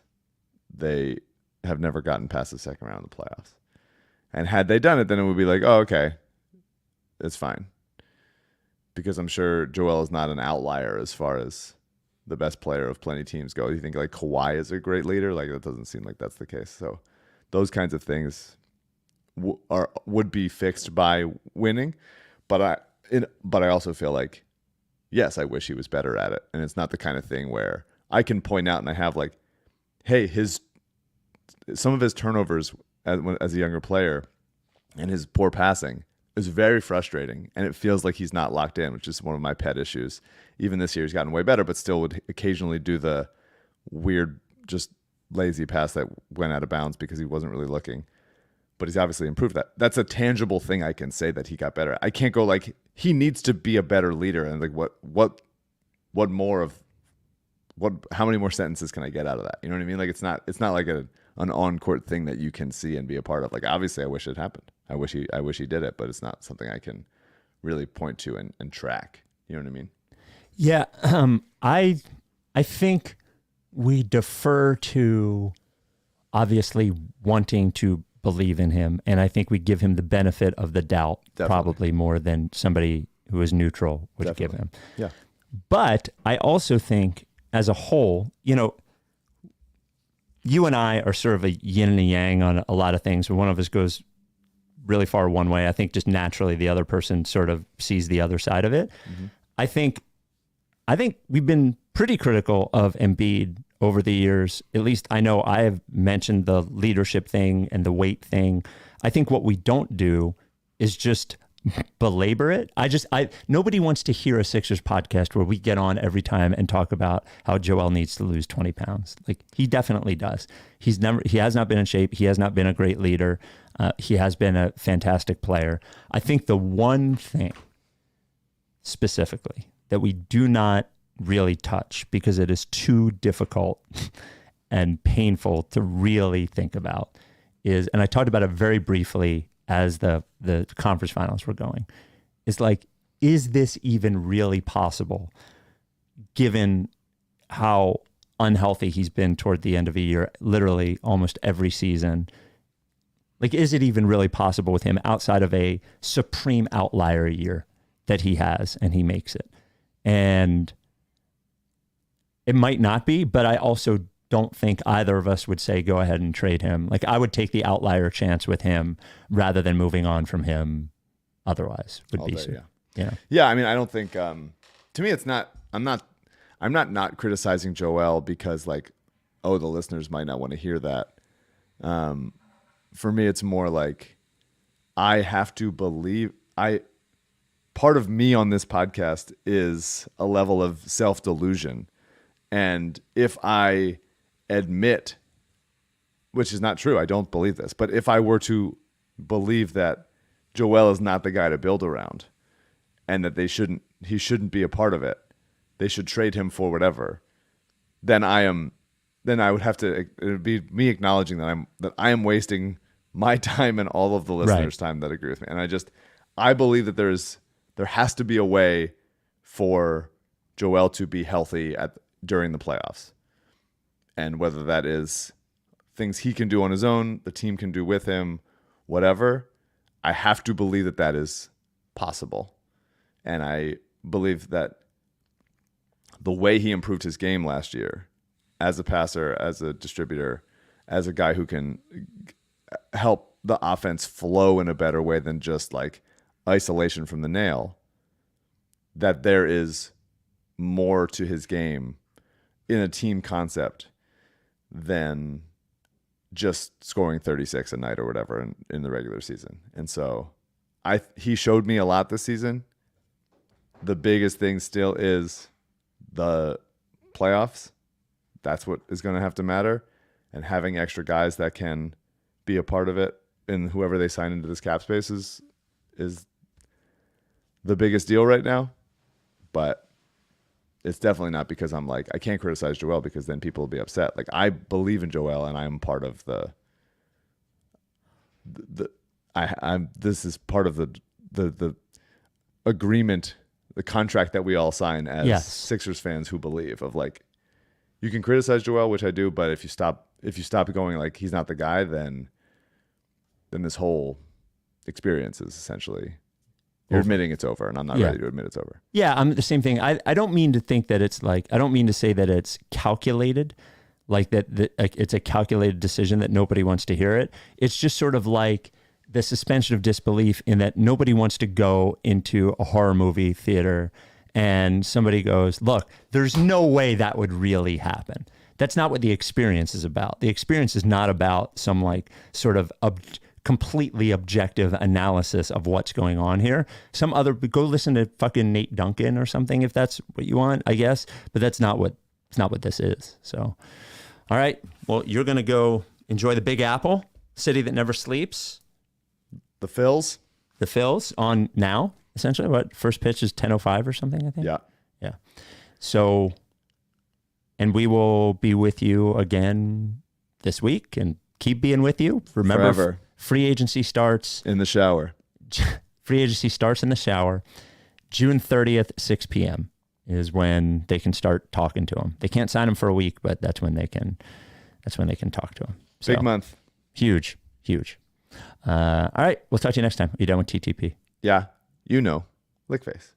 they have never gotten past the second round of the playoffs. And had they done it, then it would be like, oh, okay, it's fine. Because I'm sure Joel is not an outlier as far as the best player of plenty teams go. You think like Kawhi is a great leader? Like, that doesn't seem like that's the case. So those kinds of things would be fixed by winning. But I also feel like, yes, I wish he was better at it. And it's not the kind of thing where I can point out and I have like, hey, some of his turnovers as a younger player and his poor passing is very frustrating. And it feels like he's not locked in, which is one of my pet issues. Even this year, he's gotten way better, but still would occasionally do the weird, just lazy pass that went out of bounds because he wasn't really looking. But he's obviously improved that. That's a tangible thing I can say that he got better. I can't go like, he needs to be a better leader. And like, what more of how many more sentences can I get out of that? You know what I mean? Like, it's not like an on-court thing that you can see and be a part of. Like, obviously I wish it happened. I wish he did it, but it's not something I can really point to and track. You know what I mean? Yeah. I think we defer to obviously wanting to believe in him. And I think we give him the benefit of the doubt, probably more than somebody who is neutral would give him. Yeah. But I also think as a whole, you know, you and I are sort of a yin and a yang on a lot of things. When one of us goes really far one way, I think just naturally the other person sort of sees the other side of it. Mm-hmm. I think we've been pretty critical of Embiid over the years. At least I know I have mentioned the leadership thing and the weight thing. I think what we don't do is just belabor it. Nobody wants to hear a Sixers podcast where we get on every time and talk about how Joel needs to lose 20 pounds. Like, he definitely does. He has not been in shape. He has not been a great leader. He has been a fantastic player. I think the one thing specifically that we do not really touch because it is too difficult and painful to really think about is, and I talked about it very briefly as the conference finals were going, is like, is this even really possible given how unhealthy he's been toward the end of a year, literally almost every season? Like, is it even really possible with him outside of a supreme outlier year that he has and he makes it? And it might not be, but I also don't think either of us would say, go ahead and trade him. Like, I would take the outlier chance with him rather than moving on from him otherwise would be so. Yeah. I mean, I don't think, to me, it's not, I'm not criticizing Joel because like, oh, the listeners might not want to hear that. For me, it's more like, I have to believe part of me on this podcast is a level of self-delusion. And if I admit, which is not true, I don't believe this, but if I were to believe that Joel is not the guy to build around and that he shouldn't be a part of it, they should trade him for whatever, then I would have to, it would be me acknowledging that I am wasting my time and all of the listeners' time that agree with me. And I believe that there has to be a way for Joel to be healthy during the playoffs. And whether that is things he can do on his own, the team can do with him, whatever, I have to believe that that is possible. And I believe that the way he improved his game last year as a passer, as a distributor, as a guy who can help the offense flow in a better way than just like isolation from the nail, that there is more to his game in a team concept than just scoring 36 a night or whatever in the regular season. And so he showed me a lot this season. The biggest thing still is the playoffs. That's what is going to have to matter. And having extra guys that can be a part of it, and whoever they sign into this cap space is the biggest deal right now. But it's definitely not because I'm like, I can't criticize Joel because then people will be upset. Like, I believe in Joel and I'm part of this is part of the agreement, the contract that we all sign as Sixers fans who believe of like, you can criticize Joel, which I do, but if you stop going like he's not the guy, then this whole experience is essentially you're admitting it's over, and I'm not ready to admit it's over. Yeah, I'm the same thing. I don't mean to think that it's like, I don't mean to say that it's calculated, like that like it's a calculated decision that nobody wants to hear it. It's just sort of like the suspension of disbelief in that nobody wants to go into a horror movie theater and somebody goes, look, there's no way that would really happen. That's not what the experience is about. The experience is not about some like sort of completely objective analysis of what's going on here. Go listen to fucking Nate Duncan or something if that's what you want, I guess. But it's not what this is. So, all right. Well, you're going to go enjoy the Big Apple, city that never sleeps. The Phils on now, essentially. What, first pitch is 10:05 or something, I think? Yeah. So, and we will be with you again this week and keep being with you. Remember, forever. Free agency starts in the shower. Free agency starts in the shower. June 30th, 6 p.m. is when they can start talking to him. They can't sign him for a week, but that's when they can talk to him. So, big month. Huge. All right. We'll talk to you next time. Are you done with TTP? Yeah. Lick face.